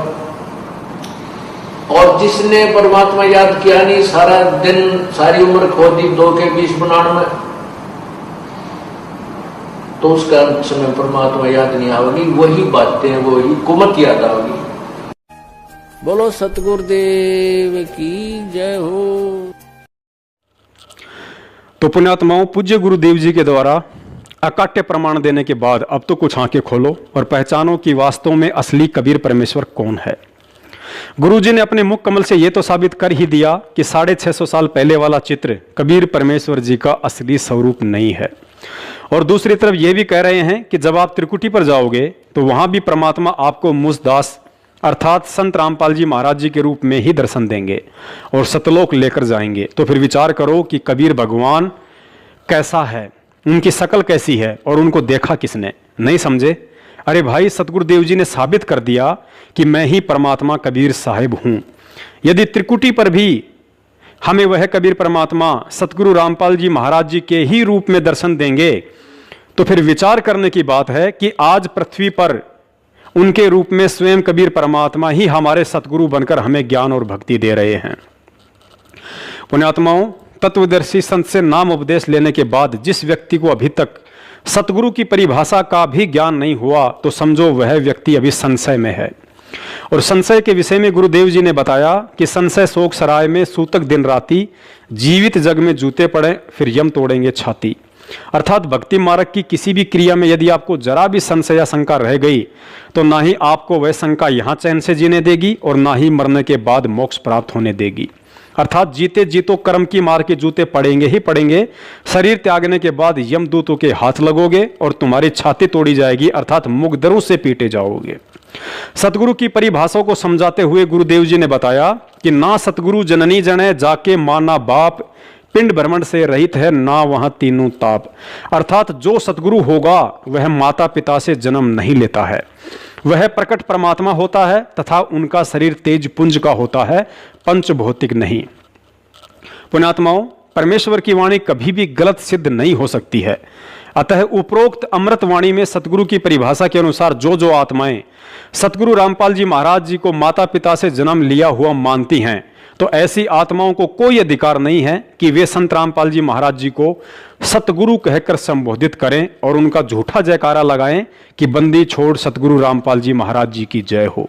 और जिसने परमात्मा याद किया नहीं, सारा दिन सारी उम्र खो दी 2 के 20 बनाने में, तो उसका समय परमात्मा याद नहीं आएगी, वही बातें वही कुमत याद आएगी। बोलो सतगुरुदेव की जय हो। तो पुण्यात्माओं, पूज्य गुरुदेव जी के द्वारा अकाट्य प्रमाण देने के बाद अब तो कुछ आंखें खोलो और पहचानो कि वास्तव में असली कबीर परमेश्वर कौन है। गुरुजी ने अपने मुख कमल से यह तो साबित कर ही दिया कि 650 साल पहले वाला चित्र कबीर परमेश्वर जी का असली स्वरूप नहीं है। और दूसरी तरफ यह भी कह रहे हैं कि जब आप त्रिकुटी पर जाओगे तो वहां भी परमात्मा आपको मुझदास अर्थात संत रामपाल जी महाराज जी के रूप में ही दर्शन देंगे और सतलोक लेकर जाएंगे। तो फिर विचार करो कि कबीर भगवान कैसा है, उनकी शक्ल कैसी है और उनको देखा किसने? नहीं समझे? अरे भाई, सतगुरुदेव जी ने साबित कर दिया कि मैं ही परमात्मा कबीर साहिब हूं। यदि त्रिकुटी पर भी हमें वह कबीर परमात्मा सतगुरु रामपाल जी महाराज जी के ही रूप में दर्शन देंगे तो फिर विचार करने की बात है कि आज पृथ्वी पर उनके रूप में स्वयं कबीर परमात्मा ही हमारे सतगुरु बनकर हमें ज्ञान और भक्ति दे रहे हैं। पुण्यात्माओं, तत्वदर्शी संत से नाम उपदेश लेने के बाद जिस व्यक्ति को अभी तक सतगुरु की परिभाषा का भी ज्ञान नहीं हुआ तो समझो वह व्यक्ति अभी संशय में है। और संशय के विषय में गुरुदेव जी ने बताया कि संशय शोक सराय में सूतक दिन राती, जीवित जग में जूते पड़े फिर यम तोड़ेंगे छाती। अर्थात भक्ति मार्ग की किसी भी क्रिया में यदि आपको जरा भी संशय या शंका रह गई तो ना ही आपको वह शंका यहां चैन से जीने देगी और ना ही मरने के बाद मोक्ष प्राप्त होने देगी। अर्थात जीते जीतो कर्म की मार के जूते पड़ेंगे ही पड़ेंगे। शरीर त्यागने के बाद यमदूतों के हाथ लगोगे और तुम्हारी छाती तोड़ी जाएगी, अर्थात मुकदरों से पीटे जाओगे। सतगुरु की परिभाषा को समझाते हुए गुरुदेव जी ने बताया कि ना सतगुरु जननी जने जाके माना बाप, पिंड भ्रमण से रहित है ना वहां तीनों ताप। अर्थात जो सतगुरु होगा वह माता पिता से जन्म नहीं लेता है, वह प्रकट परमात्मा होता है तथा उनका शरीर तेज पुंज का होता है, पंच भौतिक नहीं। पुण्यात्माओं, परमेश्वर की वाणी कभी भी गलत सिद्ध नहीं हो सकती है। अतः उपरोक्त अमृत वाणी में सतगुरु की परिभाषा के अनुसार जो आत्माएं सतगुरु रामपाल जी महाराज जी को माता पिता से जन्म लिया हुआ मानती हैं तो ऐसी आत्माओं को कोई अधिकार नहीं है कि वे संत रामपाल जी महाराज जी को सतगुरु कहकर संबोधित करें और उनका झूठा जयकारा लगाएं कि बंदी छोड़ सतगुरु रामपाल जी महाराज जी की जय हो।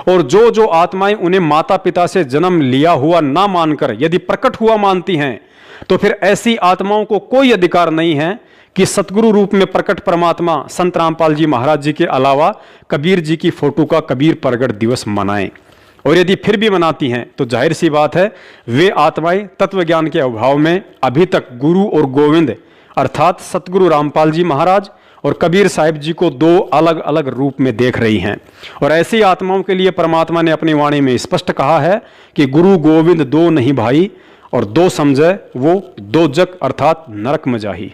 और जो आत्माएं उन्हें माता पिता से जन्म लिया हुआ ना मानकर यदि प्रकट हुआ मानती हैं तो फिर ऐसी आत्माओं को कोई अधिकार नहीं है कि सतगुरु रूप में प्रकट परमात्मा संत रामपाल जी महाराज जी के अलावा कबीर जी की फोटो का कबीर प्रगट दिवस मनाएं। और यदि फिर भी मनाती हैं तो जाहिर सी बात है वे आत्माएं तत्व ज्ञान के अभाव में अभी तक गुरु और गोविंद अर्थात सतगुरु रामपाल जी महाराज और कबीर साहिब जी को दो अलग अलग रूप में देख रही हैं। और ऐसी आत्माओं के लिए परमात्मा ने अपनी वाणी में स्पष्ट कहा है कि गुरु गोविंद दो नहीं भाई, और दो समझे वो दो जग अर्थात नरक में जाही।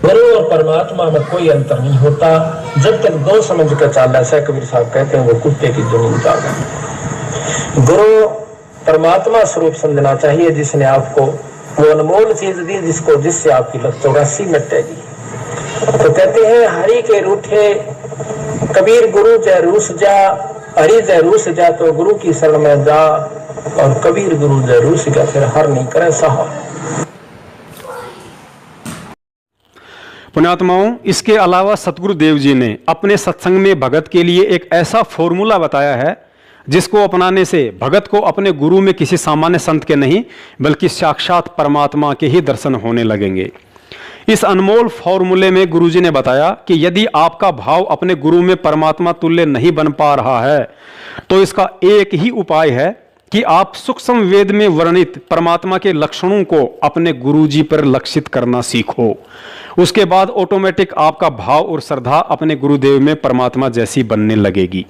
गुरु और परमात्मा में कोई अंतर नहीं होता जब तक दो समझ कर चालना है। कबीर साहब कहते हैं वो कुत्ते की जमीन चाल। गुरु परमात्मा स्वरूप समझना चाहिए जिसने आपको वो अनमोल चीज दी जिससे आपकी लत 84 मिटेगी। तो कहते हैं हरि के रूठे कबीर गुरु जय रूस जा, हरि जय रूस जा तो गुरु की शरण में जा, और कबीर गुरु जय रूस गया फिर हर नहीं करे सहा। पुण्यात्माओं, इसके अलावा सतगुरु देव जी ने अपने सत्संग में भगत के लिए एक ऐसा फॉर्मूला बताया है जिसको अपनाने से भगत को अपने गुरु में किसी सामान्य संत के नहीं बल्कि साक्षात परमात्मा के ही दर्शन होने लगेंगे। इस अनमोल फॉर्मूले में गुरुजी ने बताया कि यदि आपका भाव अपने गुरु में परमात्मा तुल्य नहीं बन पा रहा है तो इसका एक ही उपाय है कि आप सूक्ष्म वेद में वर्णित परमात्मा के लक्षणों को अपने गुरुजी पर लक्षित करना सीखो। उसके बाद ऑटोमेटिक आपका भाव और श्रद्धा अपने गुरुदेव में परमात्मा जैसी बनने लगेगी।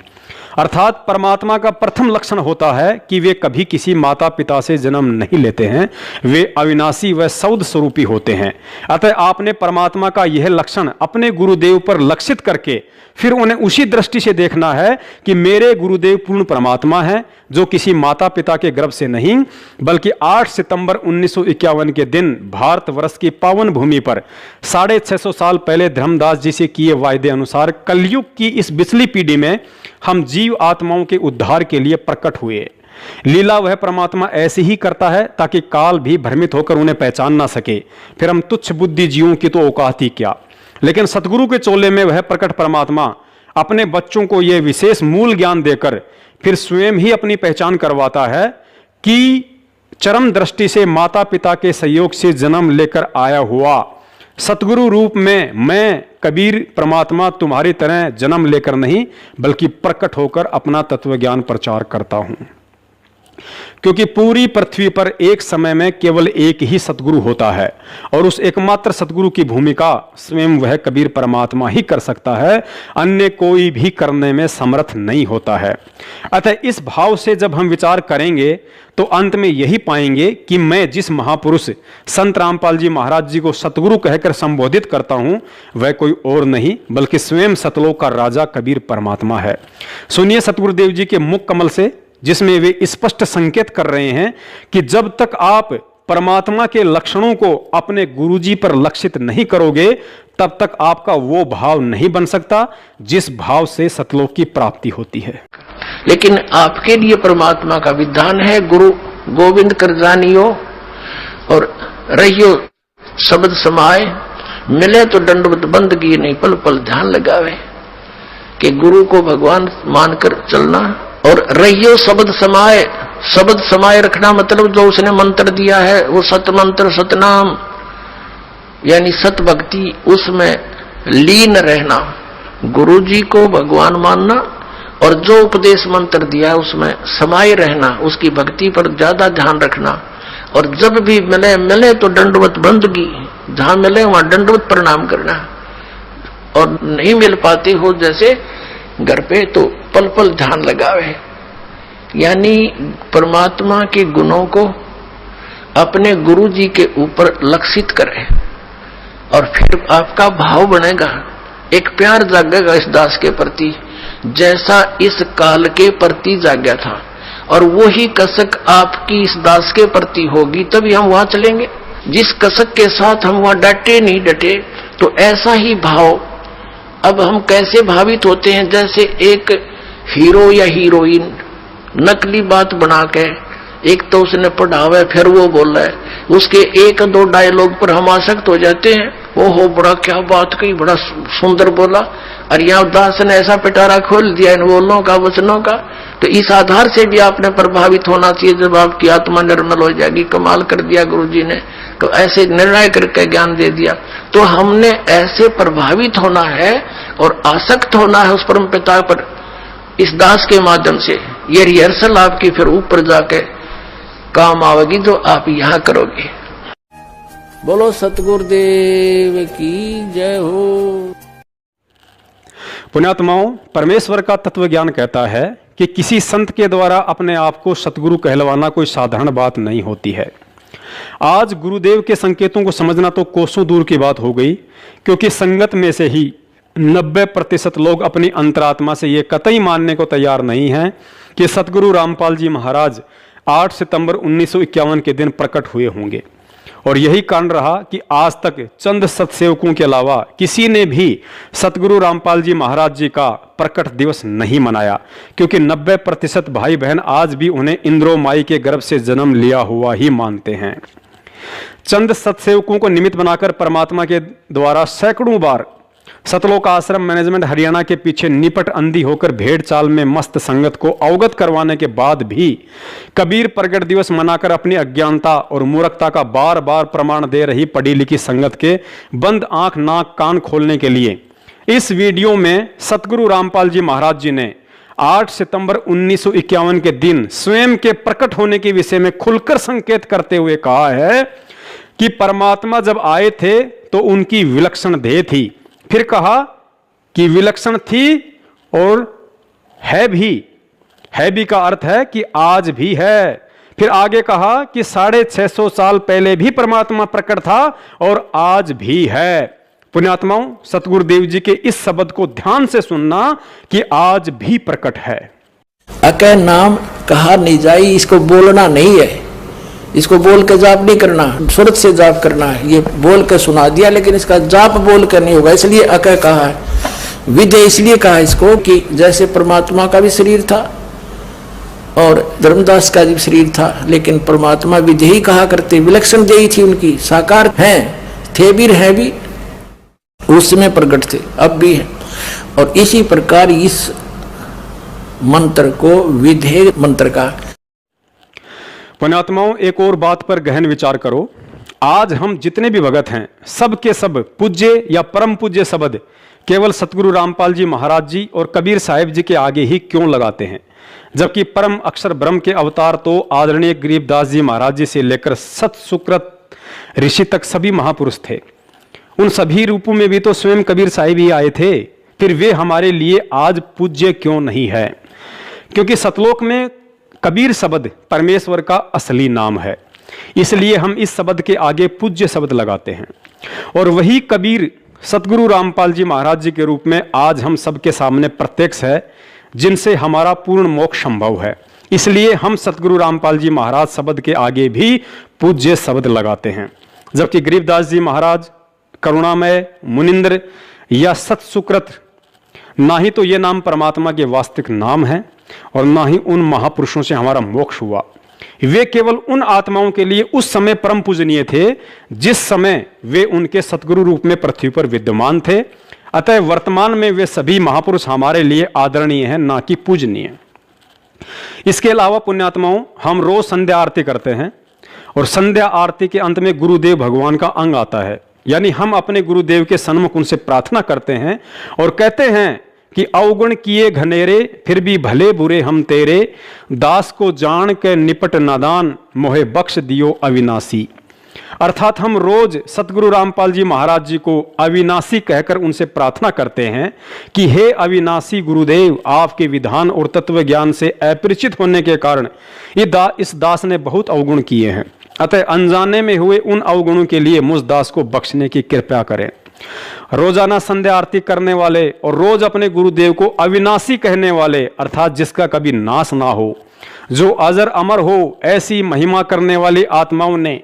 अर्थात परमात्मा का प्रथम लक्षण होता है कि वे कभी किसी माता पिता से जन्म नहीं लेते हैं, वे अविनाशी व सौद स्वरूपी होते हैं। अतः आपने परमात्मा का यह लक्षण अपने गुरुदेव पर लक्षित करके फिर उन्हें उसी दृष्टि से देखना है कि मेरे गुरुदेव पूर्ण परमात्मा है जो किसी माता पिता के गर्भ से नहीं बल्कि 8 सितंबर 1951 के दिन भारतवर्ष की पावन भूमि पर 650 साल पहले धर्मदास जी से किए वायदे अनुसार कलयुग की इस बिचली पीढ़ी में हम जीव आत्माओं के उद्धार के लिए प्रकट हुए। लीला वह परमात्मा ऐसे ही करता है ताकि काल भी भ्रमित होकर उन्हें पहचान ना सके। फिर हम तुच्छ बुद्धि जीवों की तो औकात ही क्या। लेकिन सतगुरु के चोले में वह प्रकट परमात्मा अपने बच्चों को यह विशेष मूल ज्ञान देकर फिर स्वयं ही अपनी पहचान करवाता है कि चरम दृष्टि से माता पिता के सहयोग से जन्म लेकर आया हुआ सतगुरु रूप में मैं कबीर परमात्मा तुम्हारी तरह जन्म लेकर नहीं बल्कि प्रकट होकर अपना तत्व ज्ञान प्रचार करता हूं, क्योंकि पूरी पृथ्वी पर एक समय में केवल एक ही सतगुरु होता है और उस एकमात्र सतगुरु की भूमिका स्वयं वह कबीर परमात्मा ही कर सकता है, अन्य कोई भी करने में समर्थ नहीं होता है। अतः इस भाव से जब हम विचार करेंगे तो अंत में यही पाएंगे कि मैं जिस महापुरुष संत रामपाल जी महाराज जी को सतगुरु कहकर संबोधित करता हूं वह कोई और नहीं बल्कि स्वयं सतलोक का राजा कबीर परमात्मा है। सुनिए सतगुरुदेव जी के मुख कमल से, जिसमें वे स्पष्ट संकेत कर रहे हैं कि जब तक आप परमात्मा के लक्षणों को अपने गुरुजी पर लक्षित नहीं करोगे तब तक आपका वो भाव नहीं बन सकता जिस भाव से सतलोक की प्राप्ति होती है। लेकिन आपके लिए परमात्मा का विधान है, गुरु गोविंद कर जानियो और रहियो शब्द समाए, मिले तो दंडवत बंदगी नहीं पल पल ध्यान लगावे, कि गुरु को भगवान मानकर चलना और रहियो शब्द समाए। शब्द समाये रखना मतलब जो उसने मंत्र दिया है वो सत मंत्र सतनाम यानी सत भक्ति, उसमें लीन रहना, गुरु जी को भगवान मानना और जो उपदेश मंत्र दिया है उसमें समाये रहना, उसकी भक्ति पर ज्यादा ध्यान रखना। और जब भी मिले तो दंडवत बंदगी, जहां मिले वहां दंडवत प्रणाम करना, और नहीं मिल पाते हो जैसे घर पे तो पल पल ध्यान लगावे, यानी परमात्मा के गुणों को अपने गुरु जी के ऊपर लक्षित करे और फिर आपका भाव बनेगा, एक प्यार जागेगा इस दास के प्रति जैसा इस काल के प्रति जाग्या था, और वही कसक आपकी इस दास के प्रति होगी तभी हम वहां चलेंगे। जिस कसक के साथ हम वहां डटे नहीं डटे, तो ऐसा ही भाव अब हम कैसे भावित होते हैं, जैसे एक हीरो या हीरोइन नकली बात बना के, एक तो उसने पढ़ावे फिर वो बोला है, उसके एक दो डायलॉग पर हम आसक्त हो जाते हैं, ओहो बड़ा क्या बात कही, बड़ा सुंदर बोला, और यहाँ दास ने ऐसा पिटारा खोल दिया इन बोलों का वचनों का। तो इस आधार से भी आपने प्रभावित होना चाहिए, जब आपकी आत्मा निर्मल हो जाएगी, कमाल कर दिया गुरु जी ने, तो ऐसे निर्णय करके ज्ञान दे दिया। तो हमने ऐसे प्रभावित होना है और आसक्त होना है उस परम पिता पर इस दास के माध्यम से। ये रिहर्सल आपकी फिर ऊपर जाके काम आवेगी जो आप यहां करोगे। बोलो सतगुरुदेव की जय हो। पुण्यात्माओं, परमेश्वर का तत्व ज्ञान कहता है कि किसी संत के द्वारा अपने आप को सतगुरु कहलवाना कोई साधारण बात नहीं होती है। आज गुरुदेव के संकेतों को समझना तो कोसों दूर की बात हो गई, क्योंकि संगत में से ही 90% लोग अपनी अंतरात्मा से ये कतई मानने को तैयार नहीं हैं कि सतगुरु रामपाल जी महाराज 8 सितंबर 1951 के दिन प्रकट हुए होंगे। और यही कारण रहा कि आज तक चंद सतसेवकों के अलावा किसी ने भी सतगुरु रामपाल जी महाराज जी का प्रकट दिवस नहीं मनाया, क्योंकि 90% भाई बहन आज भी उन्हें इंद्रो माई के गर्भ से जन्म लिया हुआ ही मानते हैं। चंद सतसेवकों को निमित्त बनाकर परमात्मा के द्वारा सैकड़ों बार सतलोक आश्रम मैनेजमेंट हरियाणा के पीछे निपट अंधी होकर भेड़ चाल में मस्त संगत को अवगत करवाने के बाद भी कबीर प्रगट दिवस मनाकर अपनी अज्ञानता और मूर्खता का बार बार प्रमाण दे रही पढ़ी लिखी संगत के बंद आंख नाक कान खोलने के लिए इस वीडियो में सतगुरु रामपाल जी महाराज जी ने 8 सितंबर 1951 के दिन स्वयं के प्रकट होने के विषय में खुलकर संकेत करते हुए कहा है कि परमात्मा जब आए थे तो उनकी विलक्षण देह थी। फिर कहा कि विलक्षण थी और है भी का अर्थ है कि आज भी है। फिर आगे कहा कि 650 साल पहले भी परमात्मा प्रकट था और आज भी है। पुण्यात्माओं, सतगुरुदेव जी के इस शब्द को ध्यान से सुनना कि आज भी प्रकट है। अके नाम कहा नहीं जाई, इसको बोलना नहीं है, इसको बोल के जाप नहीं करना, सूरत से जाप करना है। ये बोल के सुना दिया लेकिन इसका जाप बोल कर नहीं होगा, इसलिए अकय कहा है। विधेय इसलिए कहा इसको कि जैसे परमात्मा का भी शरीर था और धर्मदास का भी शरीर था, लेकिन परमात्मा विधेय कहा करते, विलक्षण देही थी उनकी, साकार हैं, थे भी हैं भी, उस समय प्रकट थे, अब भी हैं। और इसी प्रकार इस मंत्र को विधेय मंत्र का। पुण्यात्माओं, एक और बात पर गहन विचार करो। आज हम जितने भी भगत हैं सब के सब पूज्य या परम पूज्य शब्द केवल सतगुरु रामपाल जी महाराज जी और कबीर साहिब जी के आगे ही क्यों लगाते हैं, जबकि परम अक्षर ब्रह्म के अवतार तो आदरणीय गरीबदास जी महाराज जी से लेकर सत सुकृत ऋषि तक सभी महापुरुष थे। उन सभी रूपों में भी तो स्वयं कबीर साहिब ही आए थे। फिर वे हमारे लिए आज पूज्य क्यों नहीं है? क्योंकि सतलोक में कबीर शब्द परमेश्वर का असली नाम है, इसलिए हम इस शब्द के आगे पूज्य शब्द लगाते हैं। और वही कबीर सतगुरु रामपाल जी महाराज जी के रूप में आज हम सबके सामने प्रत्यक्ष है, जिनसे हमारा पूर्ण मोक्ष संभव है। इसलिए हम सतगुरु रामपाल जी महाराज शब्द के आगे भी पूज्य शब्द लगाते हैं। जबकि गरीबदास जी महाराज करुणामय, मुनिंद्र या सत सुकृत, ना ही तो ये नाम परमात्मा के वास्तविक नाम है और ना ही उन महापुरुषों से हमारा मोक्ष हुआ। वे केवल उन आत्माओं के लिए उस समय परम पूजनीय थे जिस समय वे उनके सतगुरु रूप में पृथ्वी पर विद्यमान थे। अतः वर्तमान में वे सभी महापुरुष हमारे लिए आदरणीय हैं, ना कि पूजनीय। इसके अलावा पुण्यात्माओं, हम रोज संध्या आरती करते हैं और संध्या आरती के अंत में गुरुदेव भगवान का अंग आता है, यानी हम अपने गुरुदेव के सन्मुख उनसे प्रार्थना करते हैं और कहते हैं कि अवगुण किए घनेरे फिर भी भले बुरे हम तेरे, दास को जान के निपट नादान मोहे बख्श दियो अविनाशी। अर्थात हम रोज सतगुरु रामपाल जी महाराज जी को अविनाशी कहकर उनसे प्रार्थना करते हैं कि हे अविनाशी गुरुदेव, आपके विधान और तत्व ज्ञान से अपरिचित होने के कारण इस दास ने बहुत अवगुण किए हैं। अतः अनजाने में हुए उन अवगुणों के लिए मुझ दास को बख्शने की कृपा करें। रोजाना संध्या आरती करने वाले और रोज अपने गुरुदेव को अविनाशी कहने वाले, अर्थात जिसका कभी नाश ना हो, जो अजर अमर हो, ऐसी महिमा करने वाली आत्माओं ने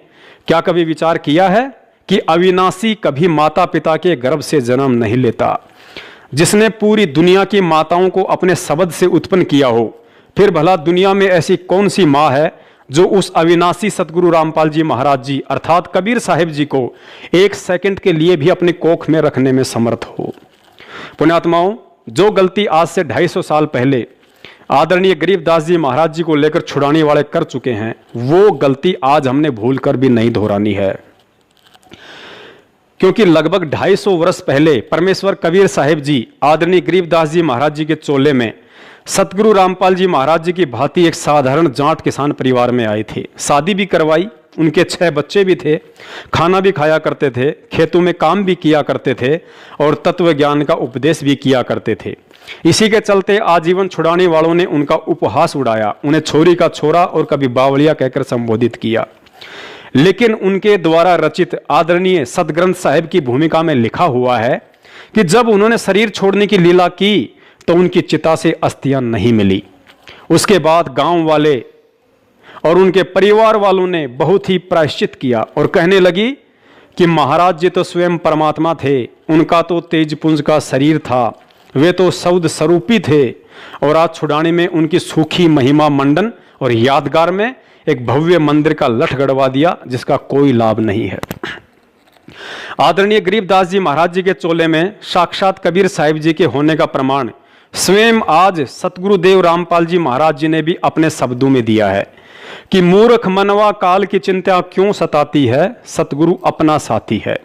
क्या कभी विचार किया है कि अविनाशी कभी माता पिता के गर्भ से जन्म नहीं लेता? जिसने पूरी दुनिया की माताओं को अपने शब्द से उत्पन्न किया हो, फिर भला दुनिया में ऐसी कौन सी माँ है जो उस अविनाशी सतगुरु रामपाल जी महाराज जी अर्थात कबीर साहिब जी को एक सेकंड के लिए भी अपने कोख में रखने में समर्थ हो? पुण्यात्माओं, जो गलती आज से 250 साल पहले आदरणीय गरीबदास जी महाराज जी को लेकर छुड़ाने वाले कर चुके हैं, वो गलती आज हमने भूलकर भी नहीं दोहरानी है। क्योंकि लगभग 250 वर्ष पहले परमेश्वर कबीर साहिब जी आदरणीय गरीबदास जी महाराज जी के चोले में सतगुरु रामपाल जी महाराज जी की भांति एक साधारण जाट किसान परिवार में आए थे। शादी भी करवाई, उनके 6 बच्चे भी थे, खाना भी खाया करते थे, खेतों में काम भी किया करते थे और तत्व ज्ञान का उपदेश भी किया करते थे। इसी के चलते आजीवन छुड़ाने वालों ने उनका उपहास उड़ाया, उन्हें छोरी का छोरा और कभी बावलिया कहकर संबोधित किया। लेकिन उनके द्वारा रचित आदरणीय सदग्रंथ साहिब की भूमिका में लिखा हुआ है कि जब उन्होंने शरीर छोड़ने की लीला की तो उनकी चिता से अस्थियां नहीं मिली। उसके बाद गांव वाले और उनके परिवार वालों ने बहुत ही प्रायश्चित किया और कहने लगी कि महाराज जी तो स्वयं परमात्मा थे, उनका तो तेजपुंज का शरीर था, वे तो शब्द स्वरूपी थे और आज छुड़ाने में उनकी सूखी महिमा मंडन और यादगार में एक भव्य मंदिर का लठ गड़वा दिया जिसका कोई लाभ नहीं है। आदरणीय गरीबदास जी महाराज जी के चोले में साक्षात कबीर साहिब जी के होने का प्रमाण स्वयं आज सतगुरुदेव रामपाल जी महाराज जी ने भी अपने शब्दों में दिया है कि मूर्ख मनवा काल की चिंता क्यों सताती है, सतगुरु अपना साथी है।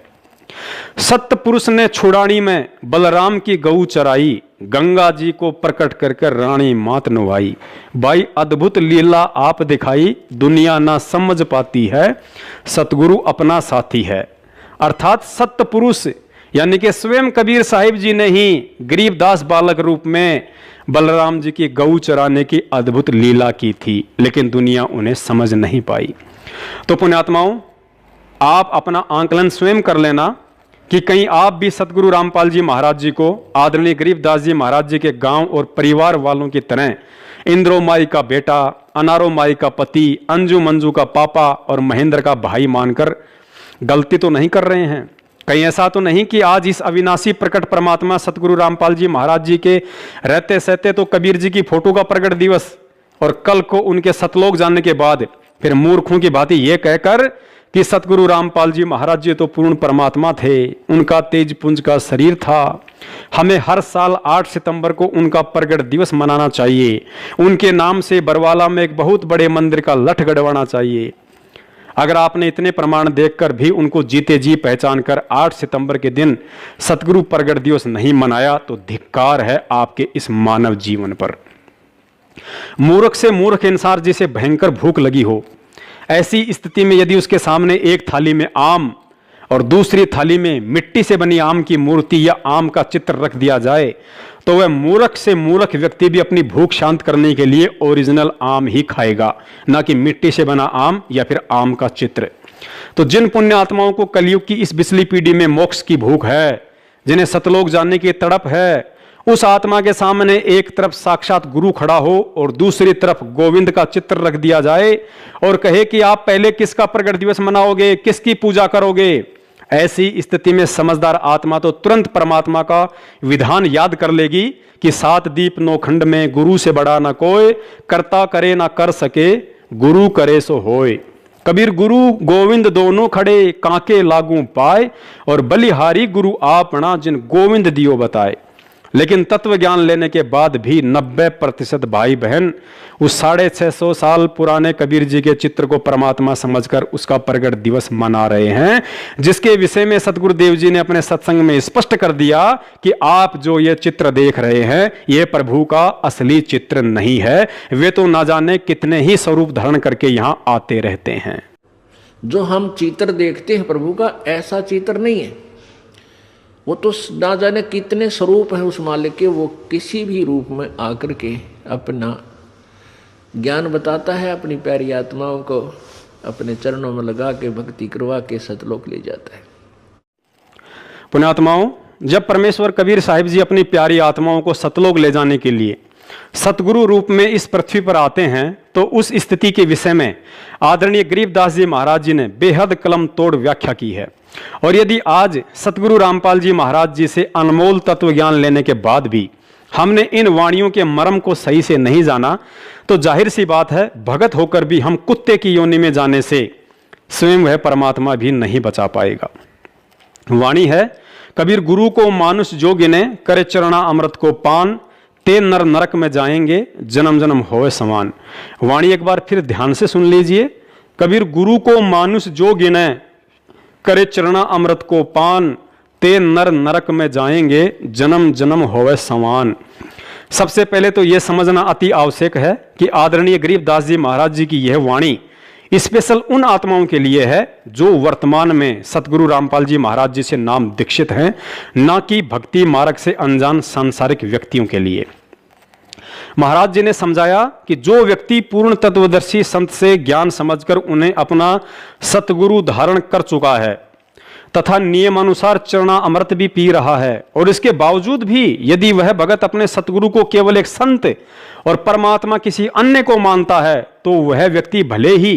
सत्य पुरुष ने छुड़ानी में बलराम की गऊ चराई, गंगा जी को प्रकट कर रानी मात नुभाई। भाई अद्भुत लीला आप दिखाई, दुनिया ना समझ पाती है, सतगुरु अपना साथी है। अर्थात सत्य पुरुष यानी कि स्वयं कबीर साहिब जी ने ही गरीबदास बालक रूप में बलराम जी की गऊ चराने की अद्भुत लीला की थी, लेकिन दुनिया उन्हें समझ नहीं पाई। तो पुण्यात्माओं, आप अपना आंकलन स्वयं कर लेना कि कहीं आप भी सतगुरु रामपाल जी महाराज जी को आदरणीय गरीबदास जी महाराज जी के गांव और परिवार वालों की तरह इंद्रो माई का बेटा, अनारो माई का पति, अंजू मंजू का पापा और महेंद्र का भाई मानकर गलती तो नहीं कर रहे हैं। कहीं ऐसा तो नहीं कि आज इस अविनाशी प्रकट परमात्मा सतगुरु रामपाल जी महाराज जी के रहते सहते तो कबीर जी की फोटो का प्रकट दिवस और कल को उनके सतलोक जाने के बाद फिर मूर्खों की भांति ये कहकर कि सतगुरु रामपाल जी महाराज जी तो पूर्ण परमात्मा थे, उनका तेजपुंज का शरीर था, हमें हर साल 8 सितंबर को उनका प्रगट दिवस मनाना चाहिए, उनके नाम से बरवाला में एक बहुत बड़े मंदिर का लठ गड़वाना चाहिए। अगर आपने इतने प्रमाण देखकर भी उनको जीते जी पहचान कर 8 सितंबर के दिन सतगुरु प्रगट दिवस नहीं मनाया तो धिक्कार है आपके इस मानव जीवन पर। मूर्ख से मूर्ख इंसान जिसे भयंकर भूख लगी हो, ऐसी स्थिति में यदि उसके सामने एक थाली में आम और दूसरी थाली में मिट्टी से बनी आम की मूर्ति या आम का चित्र रख दिया जाए तो वह मूर्ख से मूर्ख व्यक्ति भी अपनी भूख शांत करने के लिए ओरिजिनल आम ही खाएगा, ना कि मिट्टी से बना आम या फिर आम का चित्र। तो जिन पुण्य आत्माओं को कलयुग की इस बिसली पीढ़ी में मोक्ष की भूख है, जिन्हें सतलोक जानने की तड़प है, उस आत्मा के सामने एक तरफ साक्षात गुरु खड़ा हो और दूसरी तरफ गोविंद का चित्र रख दिया जाए और कहे कि आप पहले किसका प्रगट दिवस मनाओगे, किसकी पूजा करोगे, ऐसी स्थिति में समझदार आत्मा तो तुरंत परमात्मा का विधान याद कर लेगी कि 7 दीप 9 खंड में गुरु से बड़ा ना कोई, करता करे ना कर सके, गुरु करे सो होए। कबीर गुरु गोविंद दोनों खड़े, कांके लागू पाए, और बलिहारी गुरु आपना जिन गोविंद दियो बताए। लेकिन तत्व ज्ञान लेने के बाद भी 90% भाई बहन उस 650 साल पुराने कबीर जी के चित्र को परमात्मा समझकर उसका प्रगट दिवस मना रहे हैं, जिसके विषय में सतगुरुदेव जी ने अपने सत्संग में स्पष्ट कर दिया कि आप जो ये चित्र देख रहे हैं ये प्रभु का असली चित्र नहीं है, वे तो ना जाने कितने ही स्वरूप धारण करके यहां आते रहते हैं। जो हम चित्र देखते हैं प्रभु का, ऐसा चित्र नहीं है। वो तो ना जाने कितने स्वरूप हैं उस मालिक के, वो किसी भी रूप में आकर के अपना ज्ञान बताता है, अपनी प्यारी आत्माओं को अपने चरणों में लगा के भक्ति करवा के सतलोक ले जाता है। पुण्यात्माओं, जब परमेश्वर कबीर साहिब जी अपनी प्यारी आत्माओं को सतलोक ले जाने के लिए सतगुरु रूप में इस पृथ्वी पर आते हैं तो उस स्थिति के विषय में आदरणीय गरीबदास जी महाराज जी ने बेहद कलम तोड़ व्याख्या की है। और यदि आज सतगुरु रामपाल जी महाराज जी से अनमोल तत्व ज्ञान लेने के बाद भी हमने इन वाणियों के मर्म को सही से नहीं जाना तो जाहिर सी बात है भगत होकर भी हम कुत्ते की योनि में जाने से स्वयं वह परमात्मा भी नहीं बचा पाएगा। वाणी है, कबीर गुरु को मानुष जो गिने, करे चरणा अमृत को पान, ते नर नरक में जाएंगे, जन्म जन्म होए समान। वाणी एक बार फिर ध्यान से सुन लीजिए। कबीर गुरु को मानुष जो गिने, करे चरणा अमृत को पान, ते नर नरक में जाएंगे, जन्म जन्म होवे समान। सबसे पहले तो यह समझना अति आवश्यक है कि आदरणीय गरीबदास जी महाराज जी की यह वाणी स्पेशल उन आत्माओं के लिए है जो वर्तमान में सतगुरु रामपाल जी महाराज जी से नाम दीक्षित हैं, न कि भक्ति मार्ग से अनजान सांसारिक व्यक्तियों के लिए। महाराज जी ने समझाया कि जो व्यक्ति पूर्ण तत्वदर्शी संत से ज्ञान समझकर उन्हें अपना सतगुरु धारण कर चुका है तथा नियमानुसार चरणा अमृत भी पी रहा है और इसके बावजूद भी यदि वह भगत अपने सतगुरु को केवल एक संत और परमात्मा किसी अन्य को मानता है तो वह व्यक्ति भले ही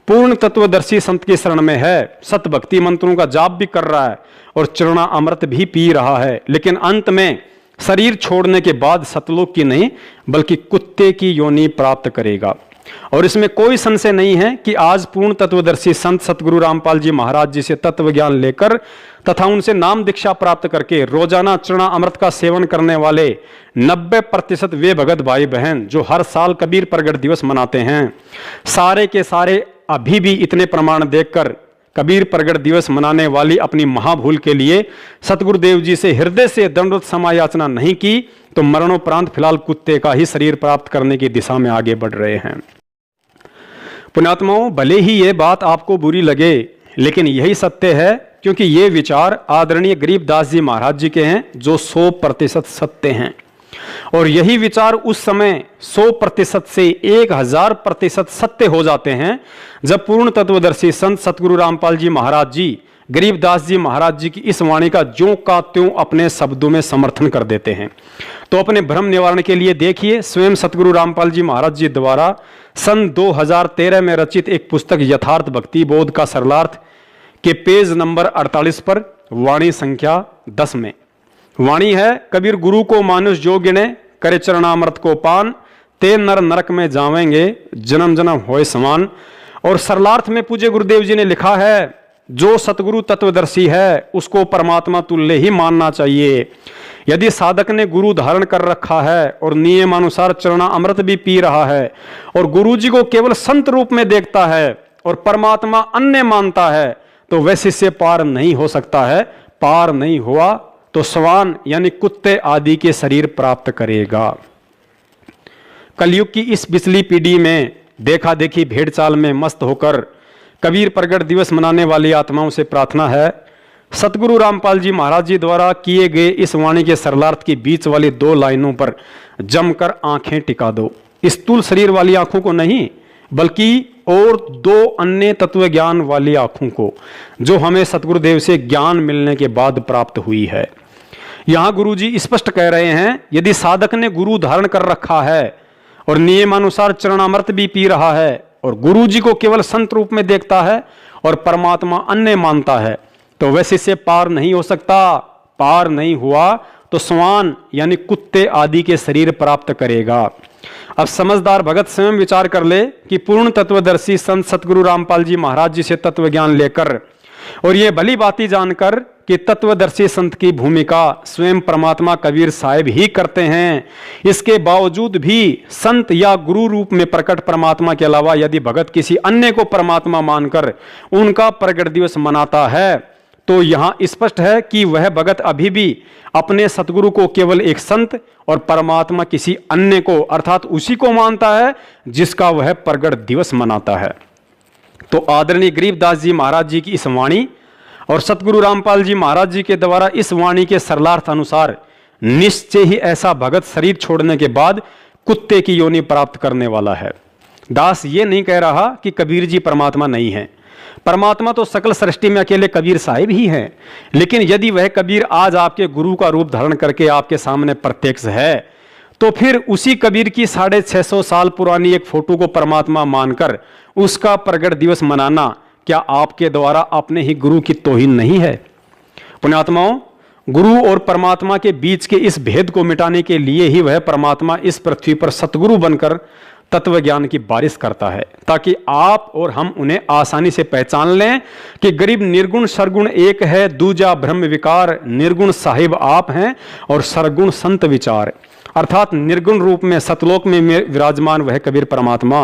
पूर्ण तत्वदर्शी संत की शरण में है, सत भक्ति मंत्रों का जाप भी कर रहा है और चरणा अमृत भी पी रहा है, लेकिन अंत में शरीर छोड़ने के बाद सतलोक की नहीं बल्कि कुत्ते की योनि प्राप्त करेगा। और इसमें कोई संशय नहीं है कि आज पूर्ण तत्वदर्शी संत सतगुरु रामपाल जी महाराज जी से तत्व ज्ञान लेकर तथा उनसे नाम दीक्षा प्राप्त करके रोजाना चरणा अमृत का सेवन करने वाले 90% वे भगत भाई बहन जो हर साल कबीर प्रगट दिवस मनाते हैं, सारे के सारे अभी भी इतने प्रमाण देखकर कबीर प्रगट दिवस मनाने वाली अपनी महाभूल के लिए सतगुरुदेव जी से हृदय से दंडवत समायाचना नहीं की तो मरणोपरांत फिलहाल कुत्ते का ही शरीर प्राप्त करने की दिशा में आगे बढ़ रहे हैं। पुण्यात्माओं, भले ही ये बात आपको बुरी लगे लेकिन यही सत्य है, क्योंकि ये विचार आदरणीय गरीबदास जी महाराज जी के हैं जो 100% सत्य हैं और यही विचार उस समय 100% से 1000% सत्य हो जाते हैं जब पूर्ण तत्वदर्शी संत सतगुरु रामपाल जी महाराज जी गरीबदास जी महाराज जी की इस वाणी का ज्यों का त्यों अपने शब्दों में समर्थन कर देते हैं। तो अपने भ्रम निवारण के लिए देखिए, स्वयं सतगुरु रामपाल जी महाराज जी द्वारा सन 2013 में रचित एक पुस्तक यथार्थ भक्ति बोध का सरलार्थ के पेज नंबर 48 पर वाणी संख्या 10 में वाणी है, कबीर गुरु को मानुष जो गिने, करे चरणामृत को पान, ते नर नरक में जावेंगे, जन्म जन्म होए समान। और सरलार्थ में पूज्य गुरुदेव जी ने लिखा है, जो सतगुरु तत्वदर्शी है उसको परमात्मा तुल्य ही मानना चाहिए। यदि साधक ने गुरु धारण कर रखा है और नियमानुसार चरणा अमृत भी पी रहा है और गुरु जी को केवल संत रूप में देखता है और परमात्मा अन्य मानता है तो वह शिष्य पार नहीं हो सकता है। पार नहीं हुआ तो श्वान यानी कुत्ते आदि के शरीर प्राप्त करेगा। कलयुग की इस पिछली पीढ़ी में देखा देखी भेड़ चाल में मस्त होकर कबीर प्रगट दिवस मनाने वाली आत्माओं से प्रार्थना है, सतगुरु रामपाल जी महाराज जी द्वारा किए गए इस वाणी के सरलार्थ के बीच वाली 2 लाइनों पर जमकर आंखें टिका दो। स्थूल शरीर वाली आंखों को नहीं, बल्कि और 2 अन्य तत्व ज्ञान वाली आंखों को, जो हमें सतगुरुदेव से ज्ञान मिलने के बाद प्राप्त हुई है। यहां गुरुजी स्पष्ट कह रहे हैं, यदि साधक ने गुरु धारण कर रखा है और नियमानुसार चरणामृत भी पी रहा है और गुरुजी को केवल संत रूप में देखता है और परमात्मा अन्य मानता है, तो वैसे से पार नहीं हो सकता। पार नहीं हुआ तो श्वान यानी कुत्ते आदि के शरीर प्राप्त करेगा। अब समझदार भगत स्वयं विचार कर ले कि पूर्ण तत्वदर्शी संत सतगुरु रामपाल जी महाराज जी से तत्व ज्ञान लेकर और ये भली बाती जानकर कि तत्वदर्शी संत की भूमिका स्वयं परमात्मा कबीर साहिब ही करते हैं, इसके बावजूद भी संत या गुरु रूप में प्रकट परमात्मा के अलावा यदि भगत किसी अन्य को परमात्मा मानकर उनका प्रगट दिवस मनाता है, तो यहां स्पष्ट है कि वह भगत अभी भी अपने सतगुरु को केवल एक संत और परमात्मा किसी अन्य को अर्थात उसी को मानता है जिसका वह प्रगट दिवस मनाता है। तो आदरणीय गरीबदास जी महाराज जी की इस वाणी और सतगुरु रामपाल जी महाराज जी के द्वारा इस वाणी के सरलार्थ अनुसार निश्चय ही ऐसा भगत शरीर छोड़ने के बाद कुत्ते की योनि प्राप्त करने वाला है। दास ये नहीं कह रहा कि कबीर जी परमात्मा नहीं है, परमात्मा तो सकल सृष्टि में अकेले कबीर साहिब ही हैं। लेकिन यदि वह कबीर आज आपके गुरु का रूप धारण करके आपके सामने प्रत्यक्ष है, तो फिर उसी कबीर की 650 साल पुरानी एक फोटो को परमात्मा मानकर उसका प्रगट दिवस मनाना क्या आपके द्वारा अपने ही गुरु की तौहीन नहीं है? पुण्यात्माओं, गुरु और परमात्मा के बीच के इस भेद को मिटाने के लिए ही वह परमात्मा इस पृथ्वी पर सतगुरु बनकर तत्व ज्ञान की बारिश करता है, ताकि आप और हम उन्हें आसानी से पहचान लें कि गरीब निर्गुण सरगुण एक है, दूजा ब्रह्म विकार, निर्गुण साहिब आप हैं और सरगुण संत विचार। अर्थात निर्गुण रूप में सतलोक में विराजमान वह कबीर परमात्मा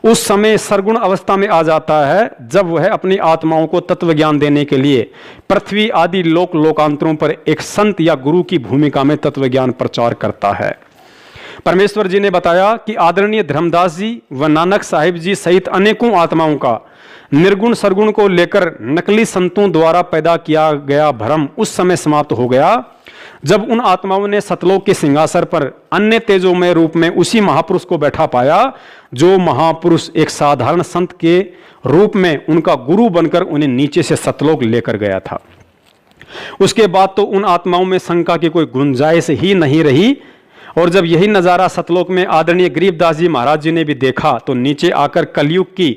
उस समय सरगुण अवस्था में आ जाता है जब वह अपनी आत्माओं को तत्व ज्ञान देने के लिए पृथ्वी आदि लोकांतरों पर एक संत या गुरु की भूमिका में तत्व ज्ञान प्रचार करता है। परमेश्वर जी ने बताया कि आदरणीय धर्मदास जी व नानक साहिब जी सहित अनेकों आत्माओं का निर्गुण सरगुण को लेकर नकली संतों द्वारा पैदा किया गया भ्रम उस समय समाप्त हो गया जब उन आत्माओं ने सतलोक के सिंहासन पर अन्य तेजोमय रूप में उसी महापुरुष को बैठा पाया, जो महापुरुष एक साधारण संत के रूप में उनका गुरु बनकर उन्हें नीचे से सतलोक लेकर गया था। उसके बाद तो उन आत्माओं में शंका की कोई गुंजाइश ही नहीं रही। और जब यही नज़ारा सतलोक में आदरणीय गरीबदास जी महाराज जी ने भी देखा, तो नीचे आकर कलयुग की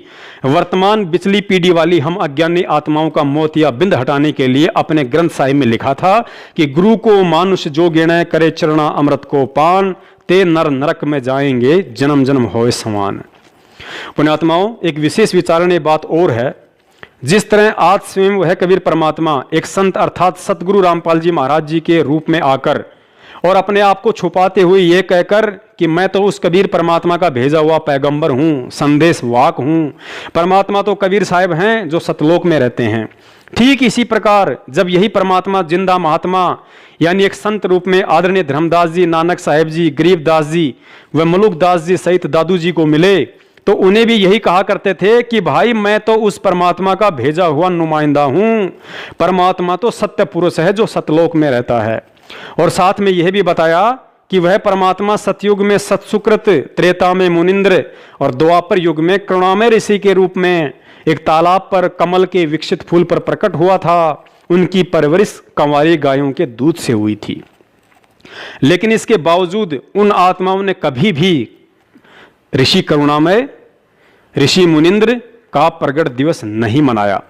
वर्तमान बिचली पीढ़ी वाली हम अज्ञानी आत्माओं का मोत या बिंद हटाने के लिए अपने ग्रंथ साहिब में लिखा था कि गुरु को मानुष जो गिणे करे चरणा अमृत को पान, ते नर नरक में जाएंगे जन्म जन्म होए समान। पुण्यात्माओं, एक विशेष विचारणीय बात और है, जिस तरह आज स्वयं वह कबीर परमात्मा एक संत अर्थात सतगुरु रामपाल जी महाराज जी के रूप में आकर और अपने आप को छुपाते हुए यह कहकर कि मैं तो उस कबीर परमात्मा का भेजा हुआ पैगंबर हूं, संदेश वाक हूं, परमात्मा तो कबीर साहिब हैं जो सतलोक में रहते हैं। ठीक इसी प्रकार जब यही परमात्मा जिंदा महात्मा यानी एक संत रूप में आदरणीय धर्मदास जी, नानक साहिब जी, गरीबदास जी व मलुकदास जी सहित दादू जी को मिले, तो उन्हें भी यही कहा करते थे कि भाई मैं तो उस परमात्मा का भेजा हुआ नुमाइंदा हूं, परमात्मा तो सत्य पुरुष है जो सतलोक में रहता है। और साथ में यह भी बताया कि वह परमात्मा सतयुग में सत्सुकृत, त्रेता में मुनिंद्र और द्वापर युग में करुणामय ऋषि के रूप में एक तालाब पर कमल के विकसित फूल पर प्रकट हुआ था। उनकी परवरिश कंवारी गायों के दूध से हुई थी। लेकिन इसके बावजूद उन आत्माओं ने कभी भी ऋषि करुणामय, ऋषि मुनिंद्र का प्रगट दिवस नहीं मनाया,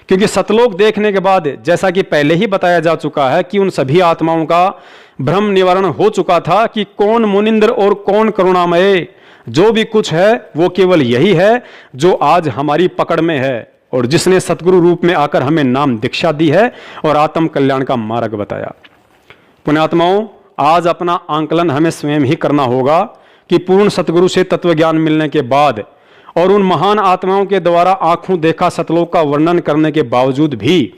क्योंकि सतलोक देखने के बाद जैसा कि पहले ही बताया जा चुका है कि उन सभी आत्माओं का भ्रम निवारण हो चुका था कि कौन मुनिंद्र और कौन करुणामय। जो भी कुछ है वो केवल यही है जो आज हमारी पकड़ में है और जिसने सतगुरु रूप में आकर हमें नाम दीक्षा दी है और आत्म कल्याण का मार्ग बताया। पुण्यात्माओं, आज अपना आंकलन हमें स्वयं ही करना होगा कि पूर्ण सतगुरु से तत्व ज्ञान मिलने के बाद और उन महान आत्माओं के द्वारा आंखों देखा सतलोक का वर्णन करने के बावजूद भी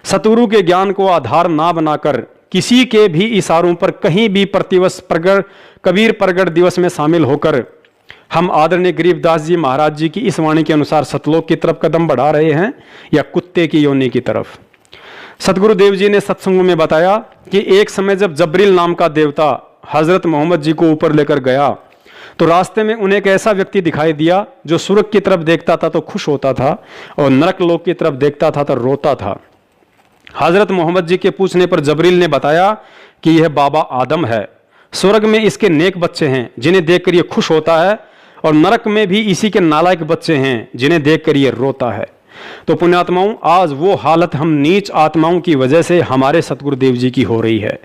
सतगुरु के ज्ञान को आधार ना बनाकर किसी के भी इशारों पर कहीं भी प्रतिवर्ष कबीर प्रगट दिवस में शामिल होकर हम आदरणीय गरीबदास जी महाराज जी की इस वाणी के अनुसार सतलोक की तरफ कदम बढ़ा रहे हैं या कुत्ते की योनि की तरफ। सतगुरुदेव जी ने सत्संगों में बताया कि एक समय जब जबरील नाम का देवता हजरत मोहम्मद जी को ऊपर लेकर गया तो रास्ते में उन्हें एक ऐसा व्यक्ति दिखाई दिया जो स्वर्ग की तरफ देखता था तो खुश होता था और नरक लोक की तरफ देखता था तो रोता था। हजरत मोहम्मद जी के पूछने पर जबरील ने बताया कि यह बाबा आदम है, स्वर्ग में इसके नेक बच्चे हैं जिन्हें देखकर यह खुश होता है और नरक में भी इसी के नालायक बच्चे हैं जिन्हें देखकर यह रोता है। तो पुण्यात्माओं, आज वो हालत हम नीच आत्माओं की वजह से हमारे सतगुरुदेव जी की हो रही है।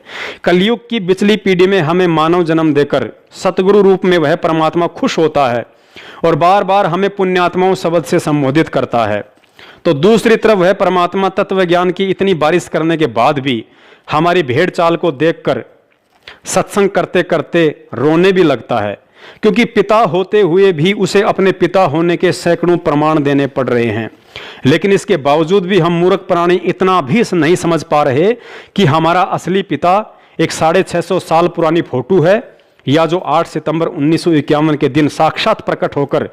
कलयुग की बिचली पीढ़ी में हमें मानव जन्म देकर सतगुरु रूप में वह परमात्मा खुश होता है और बार बार हमें पुण्यात्माओं शब्द से संबोधित करता है, तो दूसरी तरफ वह परमात्मा तत्व ज्ञान की इतनी बारिश करने के बाद भी हमारी भेड़ चाल को देखकर सत्संग करते करते रोने भी लगता है, क्योंकि पिता होते हुए भी उसे अपने पिता होने के सैकड़ों प्रमाण देने पड़ रहे हैं। लेकिन इसके बावजूद भी हम मूर्ख प्राणी इतना भी नहीं समझ पा रहे कि हमारा असली पिता एक 650 साल पुरानी फोटो है या जो 8 सितंबर 1951 के दिन साक्षात प्रकट होकर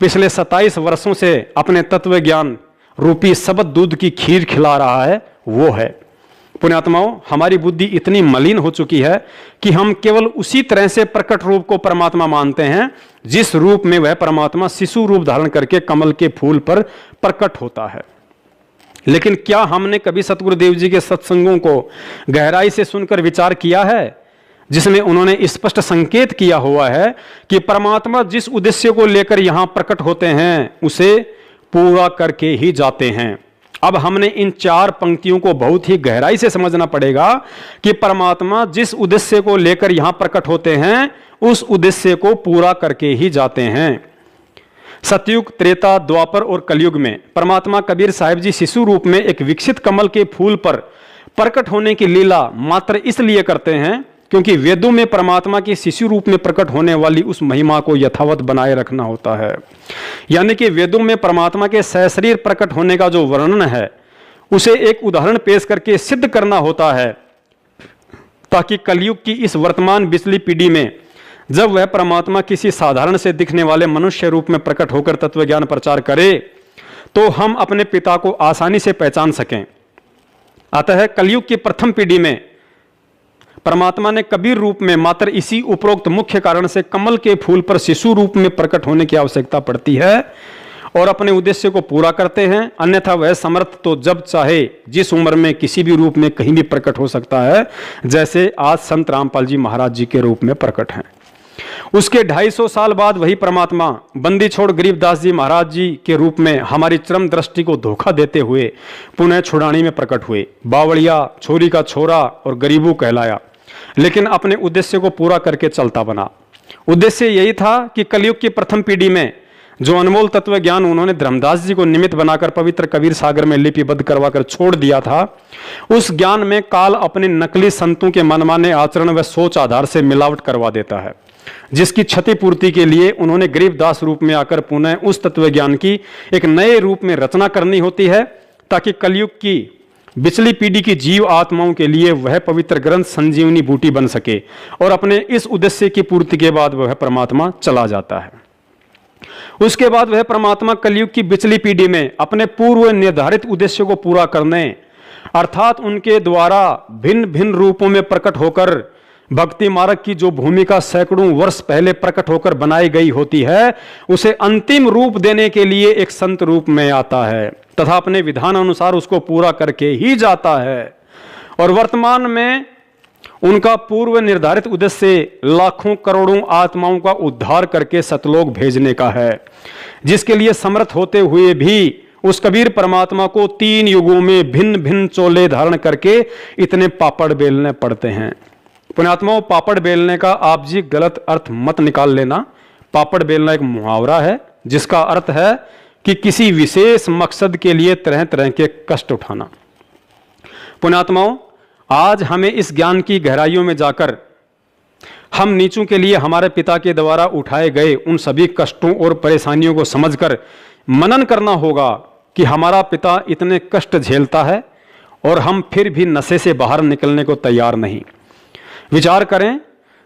पिछले 27 वर्षों से अपने तत्व ज्ञान रूपी शब्द दूध की खीर खिला रहा है, वो है। पुण्यात्माओं, हमारी बुद्धि इतनी मलिन हो चुकी है कि हम केवल उसी तरह से प्रकट रूप को परमात्मा मानते हैं जिस रूप में वह परमात्मा शिशु रूप धारण करके कमल के फूल पर प्रकट होता है। लेकिन क्या हमने कभी सतगुरुदेव जी के सत्संगों को गहराई से सुनकर विचार किया है जिसमें उन्होंने स्पष्ट संकेत किया हुआ है कि परमात्मा जिस उद्देश्य को लेकर यहां प्रकट होते हैं उसे पूरा करके ही जाते हैं। अब हमने इन 4 पंक्तियों को बहुत ही गहराई से समझना पड़ेगा कि परमात्मा जिस उद्देश्य को लेकर यहां प्रकट होते हैं उस उद्देश्य को पूरा करके ही जाते हैं। सतयुग, त्रेता, द्वापर और कलयुग में परमात्मा कबीर साहिब जी शिशु रूप में एक विकसित कमल के फूल पर प्रकट होने की लीला मात्र इसलिए करते हैं क्योंकि वेदों में परमात्मा के शिशु रूप में प्रकट होने वाली उस महिमा को यथावत बनाए रखना होता है। यानी कि वेदों में परमात्मा के सशरीर प्रकट होने का जो वर्णन है उसे एक उदाहरण पेश करके सिद्ध करना होता है, ताकि कलयुग की इस वर्तमान बिचली पीढ़ी में जब वह परमात्मा किसी साधारण से दिखने वाले मनुष्य रूप में प्रकट होकर तत्व ज्ञान प्रचार करे तो हम अपने पिता को आसानी से पहचान सकें। अतः कलयुग की प्रथम पीढ़ी में परमात्मा ने कबीर रूप में मात्र इसी उपरोक्त मुख्य कारण से कमल के फूल पर शिशु रूप में प्रकट होने की आवश्यकता पड़ती है और अपने उद्देश्य को पूरा करते हैं। अन्यथा वह समर्थ तो जब चाहे जिस उम्र में किसी भी रूप में कहीं भी प्रकट हो सकता है, जैसे आज संत रामपाल जी महाराज जी के रूप में प्रकट हैं। उसके 250 साल बाद वही परमात्मा बंदी छोड़ गरीबदास जी महाराज जी के रूप में हमारी चरम दृष्टि को धोखा देते हुए पुनः छुड़ानी में प्रकट हुए। बावड़िया, छोरी का छोरा और गरीबू कहलाया, लेकिन अपने उद्देश्य को पूरा करके चलता बना। उद्देश्य यही था कि कलयुग की प्रथम पीढ़ी में जो अनमोल तत्व ज्ञान उन्होंने धर्मदास जी को निमित्त बनाकर पवित्र कबीर सागर में लिपिबद्ध करवाकर छोड़ दिया था, उस ज्ञान में काल अपने नकली संतों के मनमाने आचरण व सोच आधार से मिलावट करवा देता है, जिसकी क्षतिपूर्ति के लिए उन्होंने गरीबदास रूप में आकर पुनः उस तत्व ज्ञान की एक नए रूप में रचना करनी होती है, ताकि कलयुग की बिचली पीढ़ी की जीव आत्माओं के लिए वह पवित्र ग्रंथ संजीवनी बूटी बन सके। और अपने इस उद्देश्य की पूर्ति के बाद वह परमात्मा चला जाता है। उसके बाद वह परमात्मा कलयुग की बिचली पीढ़ी में अपने पूर्व निर्धारित उद्देश्य को पूरा करने, अर्थात उनके द्वारा भिन्न भिन्न रूपों में प्रकट होकर भक्ति मार्ग की जो भूमिका सैकड़ों वर्ष पहले प्रकट होकर बनाई गई होती है, उसे अंतिम रूप देने के लिए एक संत रूप में आता है तथा अपने विधान अनुसार उसको पूरा करके ही जाता है। और वर्तमान में उनका पूर्व निर्धारित उद्देश्य लाखों करोड़ों आत्माओं का उद्धार करके सतलोक भेजने का है, जिसके लिए समर्थ होते हुए भी उस कबीर परमात्मा को 3 युगों में भिन्न भिन्न चोले धारण करके इतने पापड़ बेलने पड़ते हैं। पुण्यात्माओं, पापड़ बेलने का आप जी गलत अर्थ मत निकाल लेना। पापड़ बेलना एक मुहावरा है जिसका अर्थ है कि किसी विशेष मकसद के लिए तरह तरह के कष्ट उठाना। पुण्यात्माओं, आज हमें इस ज्ञान की गहराइयों में जाकर हम नीचों के लिए हमारे पिता के द्वारा उठाए गए उन सभी कष्टों और परेशानियों को समझकर मनन करना होगा कि हमारा पिता इतने कष्ट झेलता है और हम फिर भी नशे से बाहर निकलने को तैयार नहीं। विचार करें,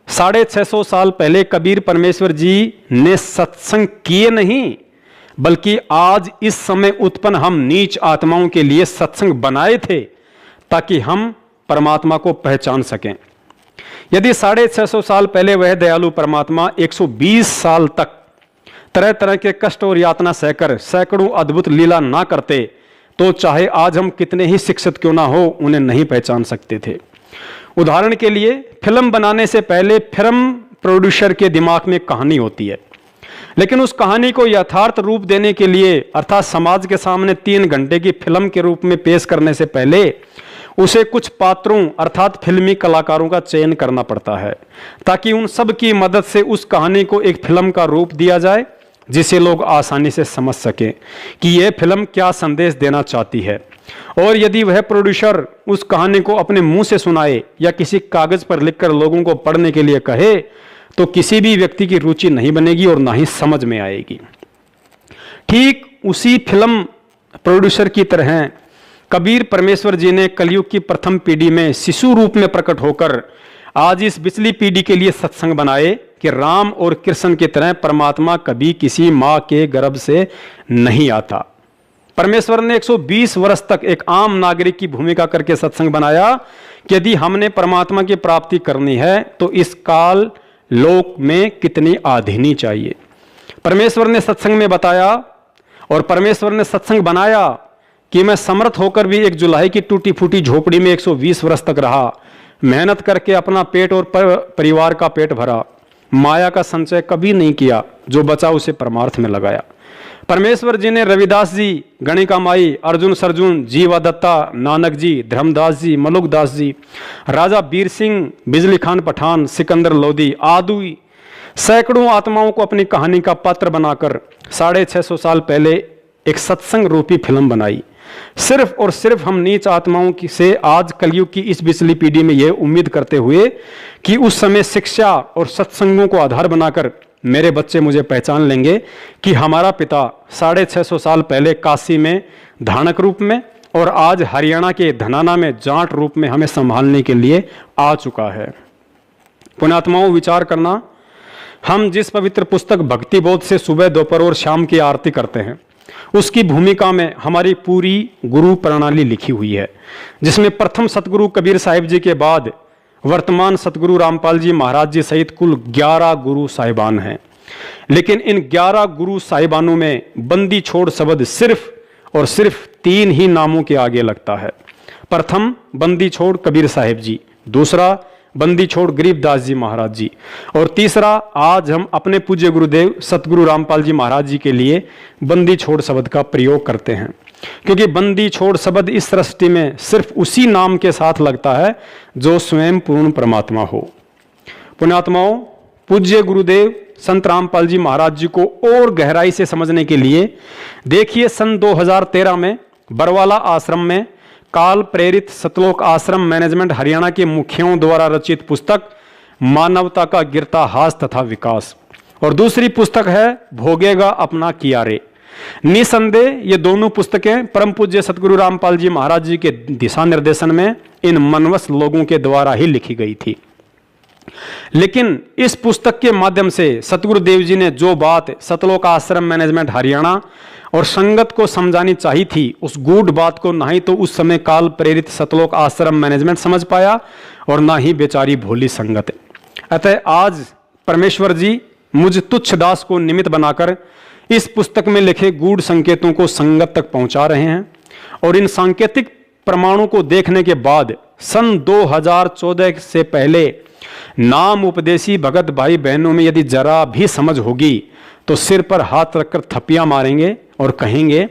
650 साल पहले कबीर परमेश्वर जी ने सत्संग किए नहीं, बल्कि आज इस समय उत्पन्न हम नीच आत्माओं के लिए सत्संग बनाए थे ताकि हम परमात्मा को पहचान सकें। यदि 650 साल पहले वह दयालु परमात्मा 120 साल तक तरह तरह के कष्ट और यातना सहकर सैकड़ों अद्भुत लीला ना करते तो चाहे आज हम कितने ही शिक्षित क्यों ना हो, उन्हें नहीं पहचान सकते थे। उदाहरण के लिए, फिल्म बनाने से पहले फिल्म प्रोड्यूसर के दिमाग में कहानी होती है, लेकिन उस कहानी को यथार्थ रूप देने के लिए अर्थात समाज के सामने 3 घंटे की फिल्म के रूप में पेश करने से पहले उसे कुछ पात्रों अर्थात फिल्मी कलाकारों का चयन करना पड़ता है ताकि उन सब की मदद से उस कहानी को एक फिल्म का रूप दिया जाए जिसे लोग आसानी से समझ सकें कि यह फिल्म क्या संदेश देना चाहती है। और यदि वह प्रोड्यूसर उस कहानी को अपने मुंह से सुनाए या किसी कागज पर लिखकर लोगों को पढ़ने के लिए कहे तो किसी भी व्यक्ति की रुचि नहीं बनेगी और ना ही समझ में आएगी। ठीक उसी फिल्म प्रोड्यूसर की तरह कबीर परमेश्वर जी ने कलयुग की प्रथम पीढ़ी में शिशु रूप में प्रकट होकर आज इस पिछली पीढ़ी के लिए सत्संग बनाए कि राम और कृष्ण की तरह परमात्मा कभी किसी मां के गर्भ से नहीं आता। परमेश्वर ने 120 वर्ष तक एक आम नागरिक की भूमिका करके सत्संग बनाया कि यदि हमने परमात्मा की प्राप्ति करनी है तो इस काल लोक में कितनी आधीनी चाहिए। परमेश्वर ने सत्संग में बताया और परमेश्वर ने सत्संग बनाया कि मैं समर्थ होकर भी एक जुलाही की टूटी फूटी झोपड़ी में 120 वर्ष तक रहा, मेहनत करके अपना पेट और परिवार का पेट भरा, माया का संचय कभी नहीं किया, जो बचा उसे परमार्थ में लगाया। परमेश्वर जी ने रविदास जी, गणिका माई, अर्जुन सरजुन, जीवा दत्ता, नानक जी, धर्मदास जी, मलुकदास जी, राजा बीर सिंह, बिजली खान पठान, सिकंदर लोधी आदि सैकड़ों आत्माओं को अपनी कहानी का पात्र बनाकर 650 साल पहले एक सत्संग रूपी फिल्म बनाई। सिर्फ और सिर्फ हम नीच आत्माओं की से आज कलयुग की इस पिछली पीढ़ी में यह उम्मीद करते हुए कि उस समय शिक्षा और सत्संगों को आधार बनाकर मेरे बच्चे मुझे पहचान लेंगे कि हमारा पिता 650 साल पहले काशी में धानक रूप में और आज हरियाणा के धनाना में जाट रूप में हमें संभालने के लिए आ चुका है। पुण्यात्माओं, विचार करना, हम जिस पवित्र पुस्तक भक्ति बोध से सुबह, दोपहर और शाम की आरती करते हैं उसकी भूमिका में हमारी पूरी गुरु प्रणाली लिखी हुई है, जिसमें प्रथम सतगुरु कबीर साहिब जी के बाद वर्तमान सतगुरु रामपाल जी महाराज जी सहित कुल 11 गुरु साहिबान हैं। लेकिन इन 11 गुरु साहिबानों में बंदी छोड़ शब्द सिर्फ और सिर्फ 3 ही नामों के आगे लगता है। प्रथम बंदी छोड़ कबीर साहिब जी, दूसरा बंदी छोड़ गरीबदास जी महाराज जी, और तीसरा आज हम अपने पूज्य गुरुदेव सतगुरु रामपाल जी महाराज जी के लिए बंदी छोड़ शब्द का प्रयोग करते हैं, क्योंकि बंदी छोड़ शब्द इस सृष्टि में सिर्फ उसी नाम के साथ लगता है जो स्वयं पूर्ण परमात्मा हो। पुण्यात्माओं, पूज्य गुरुदेव संत रामपाल जी महाराज जी को और गहराई से समझने के लिए देखिए सन 2013 में बरवाला आश्रम में काल प्रेरित सतलोक आश्रम मैनेजमेंट हरियाणा के मुखियों द्वारा रचित पुस्तक मानवता का गिरता हास तथा विकास, और दूसरी पुस्तक है भोगेगा अपना किया रे। निसंदेह ये दोनों पुस्तकें परम पूज्य सतगुरु रामपाल जी महाराज जी के दिशा निर्देशन में इन मनवस लोगों के द्वारा ही लिखी गई थी। लेकिन इस पुस्तक के माध्यम से सतगुरु देव जी ने जो बात सतलोक आश्रम मैनेजमेंट हरियाणा और संगत को समझानी चाहिए थी, उस गूढ़ बात को ना ही तो उस समय काल प्रेरित सतलोक आश्रम मैनेजमेंट समझ पाया और ना ही बेचारी भोली संगत। अतः आज परमेश्वर जी मुझ तुच्छ दास को निमित्त बनाकर इस पुस्तक में लिखे गूढ़ संकेतों को संगत तक पहुंचा रहे हैं, और इन सांकेतिक प्रमाणों को देखने के बाद सन 2014 से पहले नाम उपदेशी भगत भाई बहनों में यदि जरा भी समझ होगी तो सिर पर हाथ रखकर थप्पियां मारेंगे और कहेंगे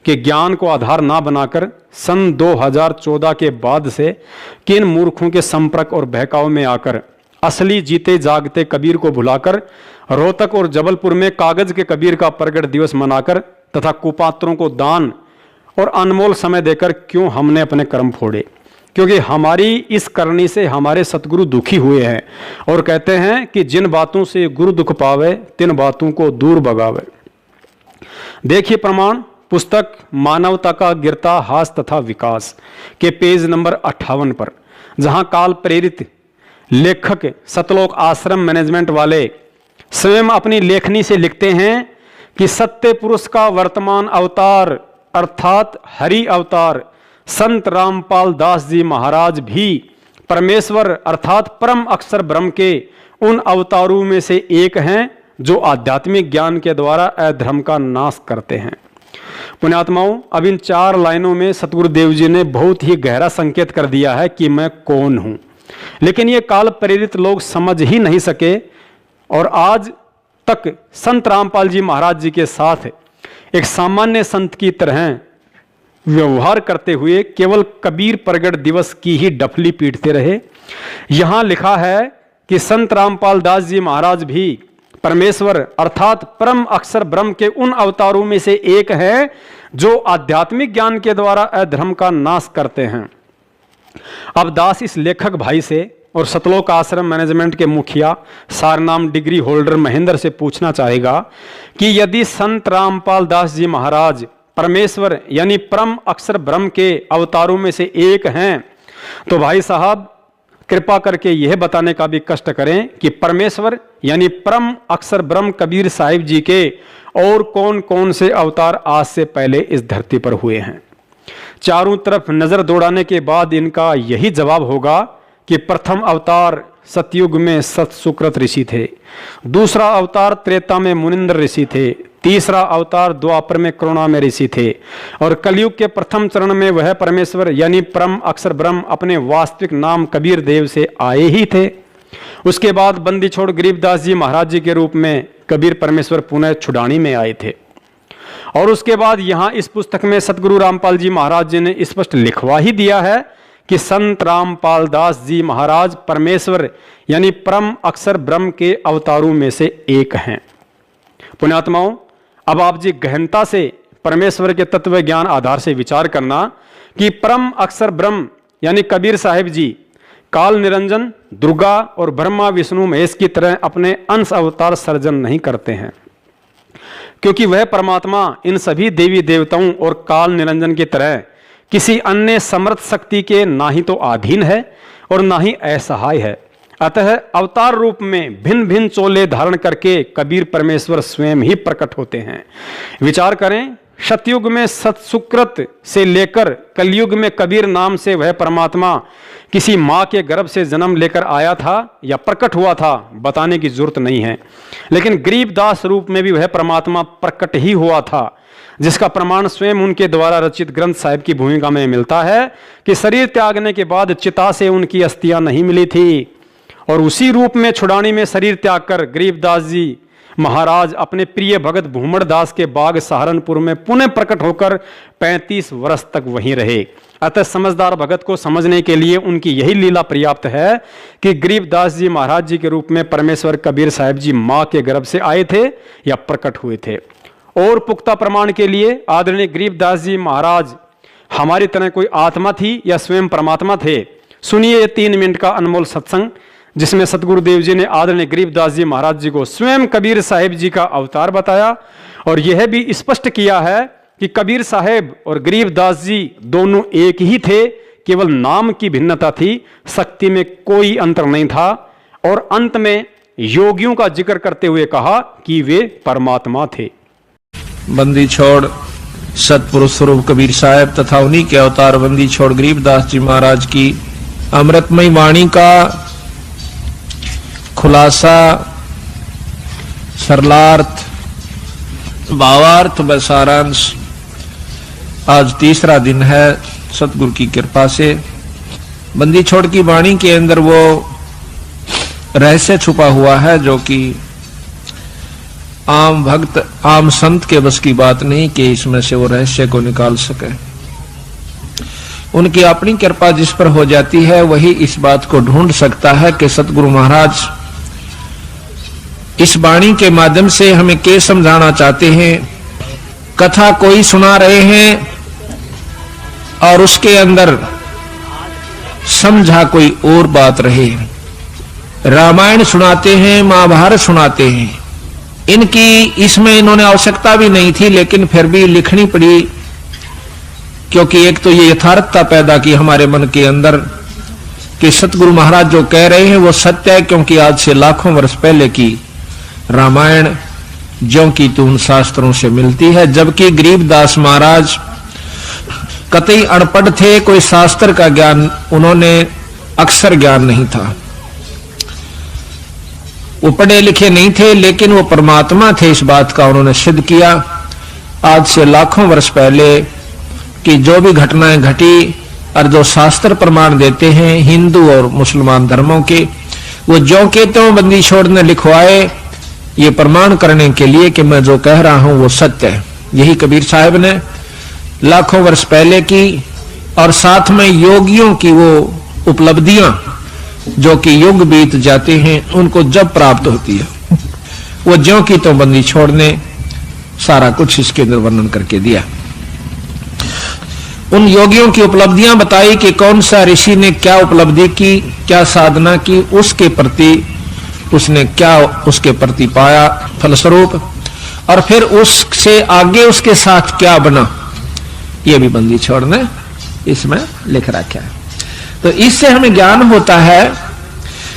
कि ज्ञान को आधार ना बनाकर सन 2014 के बाद से किन मूर्खों के संपर्क और बहकाव में आकर असली जीते जागते कबीर को भुलाकर रोहतक और जबलपुर में कागज के कबीर का प्रगट दिवस मनाकर तथा कुपात्रों को दान और अनमोल समय देकर क्यों हमने अपने कर्म फोड़े। क्योंकि हमारी इस करनी से हमारे सतगुरु दुखी हुए हैं और कहते हैं कि जिन बातों से गुरु दुख पावे तिन बातों को दूर भगावे। देखिए प्रमाण, पुस्तक मानवता का गिरता हास तथा विकास के पेज नंबर 58 पर, जहां काल प्रेरित लेखक सतलोक आश्रम मैनेजमेंट वाले स्वयं अपनी लेखनी से लिखते हैं कि सत्य पुरुष का वर्तमान अवतार अर्थात हरि अवतार संत रामपाल दास जी महाराज भी परमेश्वर अर्थात परम अक्षर ब्रह्म के उन अवतारों में से एक हैं जो आध्यात्मिक ज्ञान के द्वारा अधर्म का नाश करते हैं। पुण्यात्माओं, अब इन 4 लाइनों में सतगुरुदेव जी ने बहुत ही गहरा संकेत कर दिया है कि मैं कौन हूं, लेकिन ये काल प्रेरित लोग समझ ही नहीं सके और आज तक संत रामपाल जी महाराज जी के साथ एक सामान्य संत की तरह व्यवहार करते हुए केवल कबीर प्रगट दिवस की ही डफली पीटते रहे। यहां लिखा है कि संत रामपाल दास जी महाराज भी परमेश्वर अर्थात परम अक्षर ब्रह्म के उन अवतारों में से एक है जो आध्यात्मिक ज्ञान के द्वारा अधर्म का नाश करते हैं। अब दास इस लेखक भाई से और सतलोक आश्रम मैनेजमेंट के मुखिया सारनाम डिग्री होल्डर महेंद्र से पूछना चाहेगा कि यदि संत रामपाल दास जी महाराज परमेश्वर यानी परम अक्षर ब्रह्म के अवतारों में से एक हैं, तो भाई साहब कृपा करके यह बताने का भी कष्ट करें कि परमेश्वर यानी परम अक्षर ब्रह्म कबीर साहिब जी के और कौन कौन से अवतार आज से पहले इस धरती पर हुए हैं। चारों तरफ नजर दौड़ाने के बाद इनका यही जवाब होगा कि प्रथम अवतार सतयुग में सत सुकृत ऋषि थे, दूसरा अवतार त्रेता में मुनिंद्र ऋषि थे, तीसरा अवतार द्वापर में करुणा में ऋषि थे और कलयुग के प्रथम चरण में वह परमेश्वर यानी परम अक्षर ब्रह्म अपने वास्तविक नाम कबीर देव से आए ही थे। उसके बाद बंदी छोड़ गरीबदास जी महाराज जी के रूप में कबीर परमेश्वर पुनः छुड़ानी में आए थे। और उसके बाद यहाँ इस पुस्तक में सतगुरु रामपाल जी महाराज जी ने स्पष्ट लिखवा ही दिया है कि संत रामपाल दास जी महाराज परमेश्वर यानी परम अक्षर ब्रह्म के अवतारों में से एक हैं। पुण्यात्माओं, अब आप जी गहनता से परमेश्वर के तत्व ज्ञान आधार से विचार करना कि परम अक्षर ब्रह्म यानी कबीर साहिब जी काल निरंजन दुर्गा और ब्रह्मा विष्णु महेश की तरह अपने अंश अवतार सर्जन नहीं करते हैं, क्योंकि वह परमात्मा इन सभी देवी देवताओं और काल निरंजन की तरह किसी अन्य समर्थ शक्ति के ना ही तो अधीन है और ना ही असहाय है। अतः अवतार रूप में भिन्न भिन्न चोले धारण करके कबीर परमेश्वर स्वयं ही प्रकट होते हैं। विचार करें, सतयुग में सतसुकृत से लेकर कलयुग में कबीर नाम से वह परमात्मा किसी माँ के गर्भ से जन्म लेकर आया था या प्रकट हुआ था, बताने की जरूरत नहीं है। लेकिन गरीबदास रूप में भी वह परमात्मा प्रकट ही हुआ था, जिसका प्रमाण स्वयं उनके द्वारा रचित ग्रंथ साहिब की भूमिका में मिलता है कि शरीर त्यागने के बाद चिता से उनकी अस्थियां नहीं मिली थी और उसी रूप में छुड़ानी में शरीर त्याग कर गरीबदास जी महाराज अपने प्रिय भगत भूमड़ दास के बाग सहारनपुर में पुनः प्रकट होकर 35 वर्ष तक वहीं रहे। अतः समझदार भगत को समझने के लिए उनकी यही लीला पर्याप्त है कि गरीबदास जी महाराज जी के रूप में परमेश्वर कबीर साहिब जी माँ के गर्भ से आए थे या प्रकट हुए थे। और पुख्ता प्रमाण के लिए आदरणीय गरीबदास जी महाराज हमारी तरह कोई आत्मा थी या स्वयं परमात्मा थे। सुनिए ये 3 मिनट का अनमोल सत्संग, जिसमें सतगुरुदेव जी ने आदरणीय गरीबदास जी महाराज जी को स्वयं कबीर साहिब जी का अवतार बताया और यह भी स्पष्ट किया है कि कबीर साहिब और गरीबदास जी दोनों एक ही थे, केवल नाम की भिन्नता थी, शक्ति में कोई अंतर नहीं था। और अंत में योगियों का जिक्र करते हुए कहा कि वे परमात्मा थे। बंदी छोड़ सतपुरुष स्वरूप कबीर साहब तथा उन्हीं के अवतार बंदी छोड़ गरीबदास जी महाराज की अमृतमयी वाणी का खुलासा, सरलार्थ, भावार्थ व सारांश आज तीसरा दिन है सतगुरु की कृपा से। बंदी छोड़ की वाणी के अंदर वो रहस्य छुपा हुआ है जो कि आम भक्त आम संत के बस की बात नहीं कि इसमें से वो रहस्य को निकाल सके। उनकी अपनी कृपा जिस पर हो जाती है वही इस बात को ढूंढ सकता है कि सतगुरु महाराज इस वाणी के माध्यम से हमें क्या समझाना चाहते हैं। कथा कोई सुना रहे हैं और उसके अंदर समझा कोई और बात रहे। रामायण सुनाते हैं, महाभारत सुनाते हैं, इनकी इसमें इन्होंने आवश्यकता भी नहीं थी, लेकिन फिर भी लिखनी पड़ी, क्योंकि एक तो ये यथार्थता पैदा की हमारे मन के अंदर कि सतगुरु महाराज जो कह रहे हैं वो सत्य है, क्योंकि आज से लाखों वर्ष पहले की रामायण ज्यों की त्यों उन शास्त्रों से मिलती है। जबकि गरीबदास महाराज कतई अनपढ़ थे, कोई शास्त्र का ज्ञान उन्होंने अक्षर ज्ञान नहीं था, वो पढ़े लिखे नहीं थे, लेकिन वो परमात्मा थे, इस बात का उन्होंने सिद्ध किया। आज से लाखों वर्ष पहले की जो भी घटनाएं घटी और जो शास्त्र प्रमाण देते हैं हिंदू और मुसलमान धर्मों के, वो जो के त्यों बंदी छोड़ ने लिखवाए, ये प्रमाण करने के लिए कि मैं जो कह रहा हूं वो सत्य है। यही कबीर साहब ने लाखों वर्ष पहले की, और साथ में योगियों की वो उपलब्धियां जो कि युग बीत जाते हैं उनको जब प्राप्त होती है, वो ज्यों की त्यों बंदी छोड़ने सारा कुछ इसके अंदर वर्णन करके दिया। उन योगियों की उपलब्धियां बताई कि कौन सा ऋषि ने क्या उपलब्धि की, क्या साधना की, उसके प्रति उसने क्या उसके प्रति पाया फलस्वरूप, और फिर उससे आगे उसके साथ क्या बना, ये भी बंदी छोड़ ने इसमें लिख रखा है। तो इससे हमें ज्ञान होता है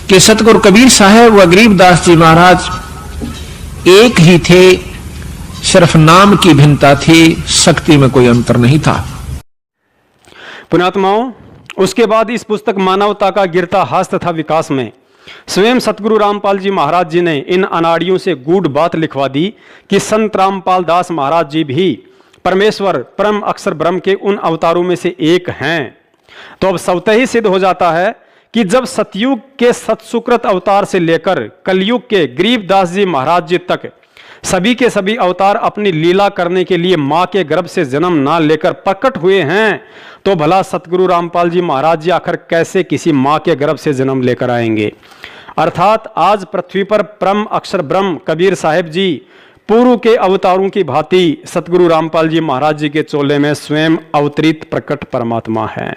कि सतगुरु कबीर साहब व गरीबदास जी महाराज एक ही थे, सिर्फ नाम की भिन्नता थी, शक्ति में कोई अंतर नहीं था। पुण्यात्माओं, उसके बाद इस पुस्तक मानवता का गिरता हास तथा विकास में स्वयं सतगुरु रामपाल जी महाराज जी ने इन अनाड़ियों से गूढ़ बात लिखवा दी कि संत रामपाल दास महाराज जी भी परमेश्वर परम अक्षर ब्रह्म के उन अवतारों में से एक हैं। तो अब स्वतः ही सिद्ध हो जाता है कि जब सतयुग के सतसुकृत अवतार से लेकर कलयुग के गरीबदास जी महाराज जी तक सभी के सभी अवतार अपनी लीला करने के लिए मां के गर्भ से जन्म ना लेकर प्रकट हुए हैं, तो भला सतगुरु रामपाल जी महाराज जी आखिर कैसे किसी मां के गर्भ से जन्म लेकर आएंगे। अर्थात आज पृथ्वी पर परम अक्षर ब्रह्म कबीर साहिब जी पूर्व के अवतारों की भांति सतगुरु रामपाल जी महाराज जी के चोले में स्वयं अवतरित प्रकट परमात्मा है,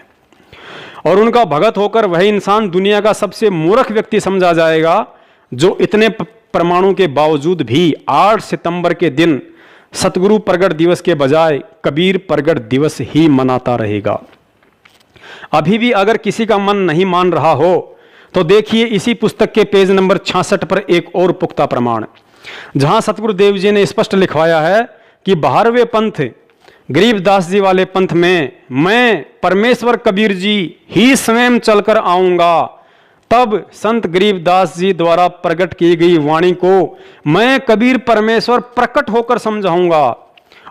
और उनका भगत होकर वही इंसान दुनिया का सबसे मूर्ख व्यक्ति समझा जाएगा जो इतने प्रमाणों के बावजूद भी 8 सितंबर के दिन सतगुरु प्रगट दिवस के बजाय कबीर प्रगट दिवस ही मनाता रहेगा। अभी भी अगर किसी का मन नहीं मान रहा हो तो देखिए इसी पुस्तक के पेज नंबर 66 पर एक और पुख्ता प्रमाण, जहां सतगुरु देव जी ने स्पष्ट लिखवाया है कि 12वें पंथ गरीबदास जी वाले पंथ में मैं परमेश्वर कबीर जी ही स्वयं चलकर आऊंगा, तब संत गरीबदास जी द्वारा प्रकट की गई वाणी को मैं कबीर परमेश्वर प्रकट होकर समझाऊंगा।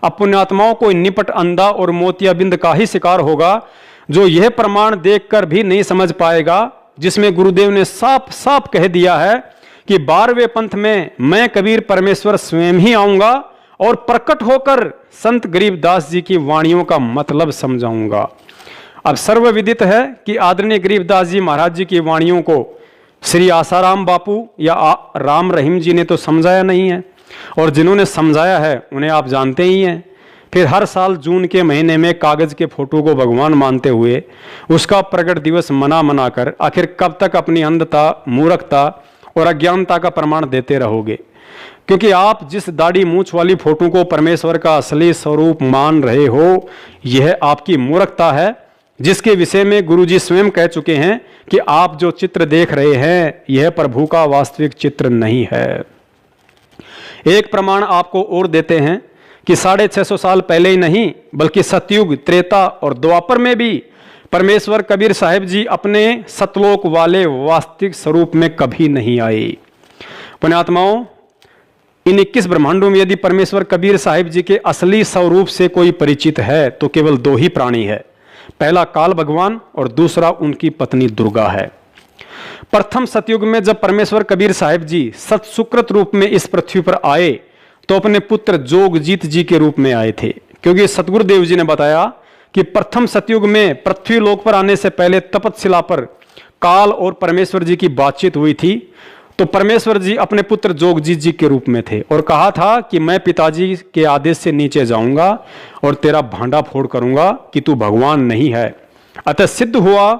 अब पुण्यात्माओं को निपट अंधा और मोतियाबिंद का ही शिकार होगा जो यह प्रमाण देखकर भी नहीं समझ पाएगा, जिसमें गुरुदेव ने साफ साफ कह दिया है कि 12वें पंथ में मैं कबीर परमेश्वर स्वयं ही आऊंगा और प्रकट होकर संत गरीबदास जी की वाणियों का मतलब समझाऊंगा। अब सर्वविदित है कि आदरणीय गरीबदास जी महाराज जी की वाणियों को श्री आसाराम बापू या राम रहीम जी ने तो समझाया नहीं है, और जिन्होंने समझाया है उन्हें आप जानते ही हैं। फिर हर साल जून के महीने में कागज के फोटो को भगवान मानते हुए उसका प्रकट दिवस मना कर आखिर कब तक अपनी अंधता, मूर्खता और अज्ञानता का प्रमाण देते रहोगे? क्योंकि आप जिस दाढ़ी मूंछ वाली फोटो को परमेश्वर का असली स्वरूप मान रहे हो, यह आपकी मूर्खता है, जिसके विषय में गुरुजी स्वयं कह चुके हैं कि आप जो चित्र देख रहे हैं यह प्रभु का वास्तविक चित्र नहीं है। एक प्रमाण आपको और देते हैं कि 650 साल पहले ही नहीं बल्कि सतयुग, त्रेता और द्वापर में भी परमेश्वर कबीर साहिब जी अपने सतलोक वाले वास्तविक स्वरूप में कभी नहीं आए। पुण्यात्माओं, इन 21 ब्रह्मांडों में यदि परमेश्वर कबीर साहिब जी के असली स्वरूप से कोई परिचित है तो केवल 2 ही प्राणी है, पहला काल भगवान और दूसरा उनकी पत्नी दुर्गा है। प्रथम सतयुग में जब परमेश्वर कबीर साहिब जी सतसुकृत रूप में इस पृथ्वी पर आए तो अपने पुत्र जोगजीत जी के रूप में आए थे, क्योंकि सतगुरुदेव जी ने बताया कि प्रथम सतयुग में पृथ्वी लोक पर आने से पहले तपतशिला पर काल और परमेश्वर जी की बातचीत हुई थी। तो परमेश्वर जी अपने पुत्र जोगजीत जी के रूप में थे और कहा था कि मैं पिताजी के आदेश से नीचे जाऊंगा और तेरा भांडा फोड़ करूंगा कि तू भगवान नहीं है। अतः सिद्ध हुआ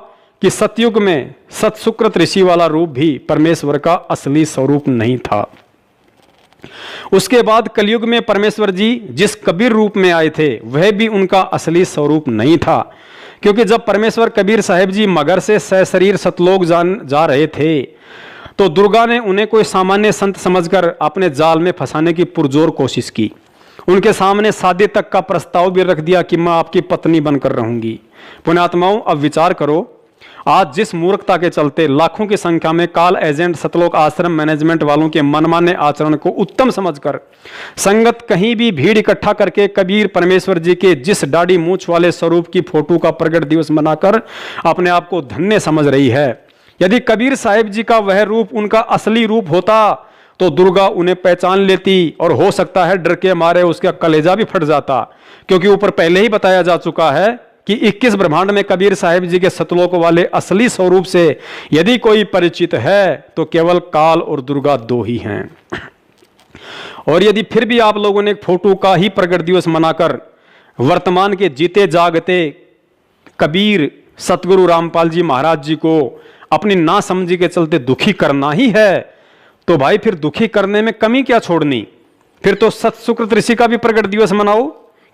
कि सतयुग में सतसुकृत ऋषि वाला रूप भी परमेश्वर का असली स्वरूप नहीं था। उसके बाद कलयुग में परमेश्वर जी जिस कबीर रूप में आए थे वह भी उनका असली स्वरूप नहीं था, क्योंकि जब परमेश्वर कबीर साहिब जी मगर से सशरीर सतलोक जा रहे थे तो दुर्गा ने उन्हें कोई सामान्य संत समझकर अपने जाल में फंसाने की पुरजोर कोशिश की। उनके सामने शादी तक का प्रस्ताव भी रख दिया कि मैं आपकी पत्नी बनकर रहूंगी। पुण्यात्माओं, अब विचार करो, आज जिस मूर्खता के चलते लाखों की संख्या में काल एजेंट सतलोक आश्रम मैनेजमेंट वालों के मनमाने आचरण को उत्तम समझकर संगत कहीं भी भीड़ इकट्ठा करके कबीर परमेश्वर जी के जिस दाढ़ी मूंछ वाले स्वरूप की फोटो का प्रकट दिवस मनाकर अपने आप को धन्य समझ रही है। यदि कबीर साहिब जी का वह रूप उनका असली रूप होता तो दुर्गा उन्हें पहचान लेती और हो सकता है डर के मारे उसका कलेजा भी फट जाता, क्योंकि ऊपर पहले ही बताया जा चुका है कि 21 ब्रह्मांड में कबीर साहिब जी के सतलोक वाले असली स्वरूप से यदि कोई परिचित है तो केवल काल और दुर्गा दो ही हैं। और यदि फिर भी आप लोगों ने फोटो का ही प्रगट दिवस मनाकर वर्तमान के जीते जागते कबीर सतगुरु रामपाल जी महाराज जी को अपनी नासमझी के चलते दुखी करना ही है, तो भाई फिर दुखी करने में कमी क्या छोड़नी? फिर तो सतसुकृत ऋषि का भी प्रगट दिवस मनाओ,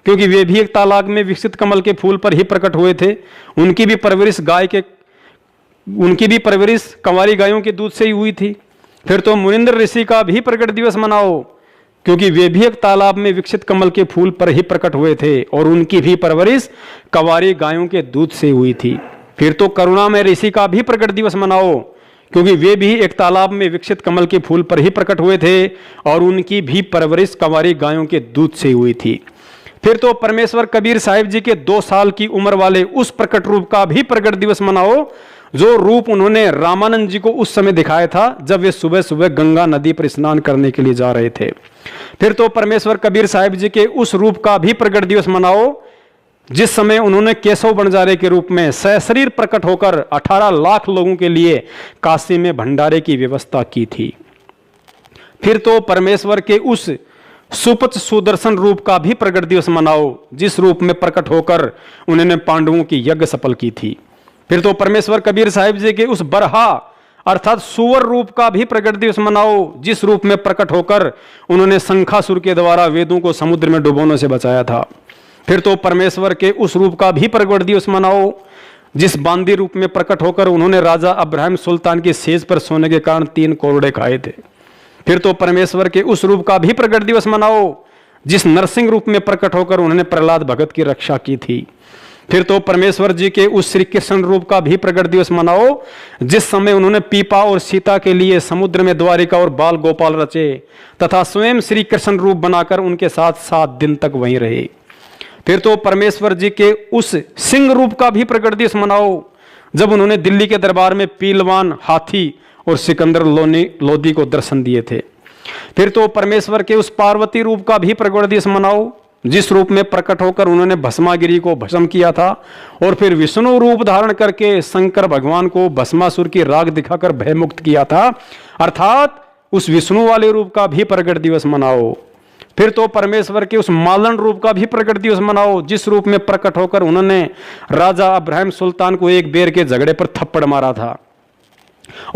क्योंकि वे भी एक तालाब में विकसित कमल के फूल पर ही प्रकट हुए थे। उनकी भी परवरिश कंवारी गायों के दूध से ही हुई थी। फिर तो मुनिंद्र ऋषि का भी प्रकट दिवस मनाओ, क्योंकि वे भी एक तालाब में विकसित कमल के फूल पर ही प्रकट हुए थे और उनकी भी परवरिश कंवारी गायों के दूध से हुई थी। फिर तो करुणामय ऋषि का भी प्रकट दिवस मनाओ, क्योंकि वे भी एक तालाब में विकसित कमल के फूल पर ही प्रकट हुए थे और उनकी भी परवरिश कंवारी गायों के दूध से हुई थी। फिर तो परमेश्वर कबीर साहिब जी के 2 साल की उम्र वाले उस प्रकट रूप का भी प्रकट दिवस मनाओ जो रूप उन्होंने रामानंद जी को उस समय दिखाया था जब वे सुबह सुबह गंगा नदी पर स्नान करने के लिए जा रहे थे। फिर तो परमेश्वर कबीर साहिब जी के उस रूप का भी प्रकट दिवस मनाओ जिस समय उन्होंने केशव बंजारे के रूप में सशरीर प्रकट होकर 18 लाख लोगों के लिए काशी में भंडारे की व्यवस्था की थी। फिर तो परमेश्वर के उस सुपच सुदर्शन रूप का भी प्रकट दिवस मनाओ जिस रूप में प्रकट होकर उन्होंने पांडवों की यज्ञ सफल की थी। फिर तो परमेश्वर कबीर साहिब जी के उस बरहा अर्थात सुवर रूप का भी प्रकट दिवस मनाओ जिस रूप में प्रकट होकर उन्होंने शंखासुर के द्वारा वेदों को समुद्र में डुबोने से बचाया था। फिर तो परमेश्वर के उस रूप का भी प्रकट दिवस मनाओ जिस बांदी रूप में प्रकट होकर उन्होंने राजा अब्राहिम सुल्तान की सेज पर सोने के कारण 3 कोरड़े खाए थे। फिर तो परमेश्वर के उस रूप का भी प्रकट दिवस मनाओ जिस नरसिंह रूप में प्रकट होकर उन्होंने प्रहलाद भगत की रक्षा की थी। फिर तो परमेश्वर जी के उस श्री कृष्ण रूप का भी प्रकट दिवस मनाओ जिस समय उन्होंने पीपा और सीता के लिए समुद्र में द्वारिका और बाल गोपाल रचे तथा स्वयं श्री कृष्ण रूप बनाकर उनके साथ 7 दिन तक वहीं रहे। फिर तो परमेश्वर जी के उस सिंह रूप का भी प्रकट दिवस मनाओ जब उन्होंने दिल्ली के दरबार में पीलवान, हाथी और सिकंदर लोदी को दर्शन दिए थे। फिर तो परमेश्वर के उस पार्वती रूप का भी प्रकट दिवस मनाओ जिस रूप में प्रकट होकर उन्होंने भस्मागिरी को भस्म किया था और फिर विष्णु रूप धारण करके शंकर भगवान को भस्मासुर की राग दिखाकर भयमुक्त किया था, अर्थात उस विष्णु वाले रूप का भी प्रकट दिवस मनाओ। फिर तो परमेश्वर के उस मालन रूप का भी प्रकट दिवस मनाओ जिस रूप में प्रकट होकर उन्होंने राजा अब्राहिम सुल्तान को एक बेर के झगड़े पर थप्पड़ मारा था।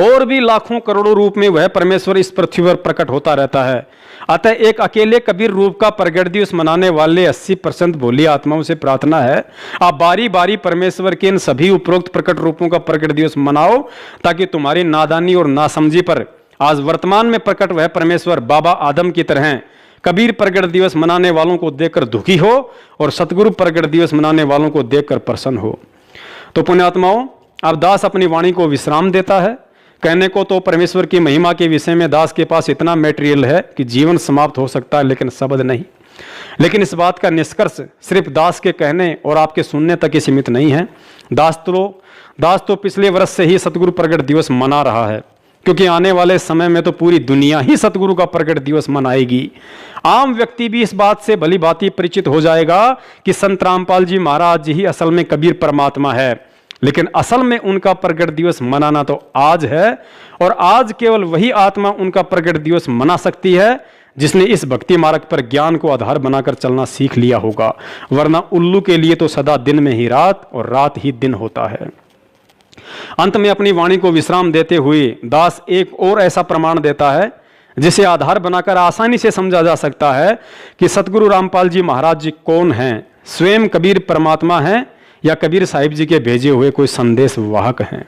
और भी लाखों करोड़ों रूप में वह परमेश्वर इस पृथ्वी पर प्रकट होता रहता है। अतः एक अकेले कबीर रूप का प्रगट दिवस मनाने वाले 80% भोली आत्माओं से प्रार्थना है आप बारी बारी परमेश्वर के इन सभी उपरोक्त प्रकट रूपों का प्रकट दिवस मनाओ ताकि तुम्हारी नादानी और नासमझी पर आज वर्तमान में प्रकट वह परमेश्वर बाबा आदम की तरह कबीर प्रगट दिवस मनाने वालों को देखकर दुखी हो और सतगुरु प्रगट दिवस मनाने वालों को देखकर प्रसन्न हो। तो पुण्यात्माओं, अब दास अपनी वाणी को विश्राम देता है। कहने को तो परमेश्वर की महिमा के विषय में दास के पास इतना मटेरियल है कि जीवन समाप्त हो सकता है, लेकिन शब्द नहीं। लेकिन इस बात का निष्कर्ष सिर्फ दास के कहने और आपके सुनने तक ही सीमित नहीं है। दास तो पिछले वर्ष से ही सतगुरु प्रगट दिवस मना रहा है, क्योंकि आने वाले समय में तो पूरी दुनिया ही सतगुरु का प्रगट दिवस मनाएगी। आम व्यक्ति भी इस बात से भली भांति परिचित हो जाएगा कि संत रामपाल जी महाराज जी ही असल में कबीर परमात्मा है। लेकिन असल में उनका प्रगट दिवस मनाना तो आज है, और आज केवल वही आत्मा उनका प्रगट दिवस मना सकती है जिसने इस भक्ति मार्ग पर ज्ञान को आधार बनाकर चलना सीख लिया होगा। वरना उल्लू के लिए तो सदा दिन में ही रात और रात ही दिन होता है। अंत में अपनी वाणी को विश्राम देते हुए दास एक और ऐसा प्रमाण देता है जिसे आधार बनाकर आसानी से समझा जा सकता है कि सतगुरु रामपाल जी महाराज जी कौन हैं, स्वयं कबीर परमात्मा हैं या कबीर साहिब जी के भेजे हुए कोई संदेश वाहक हैं।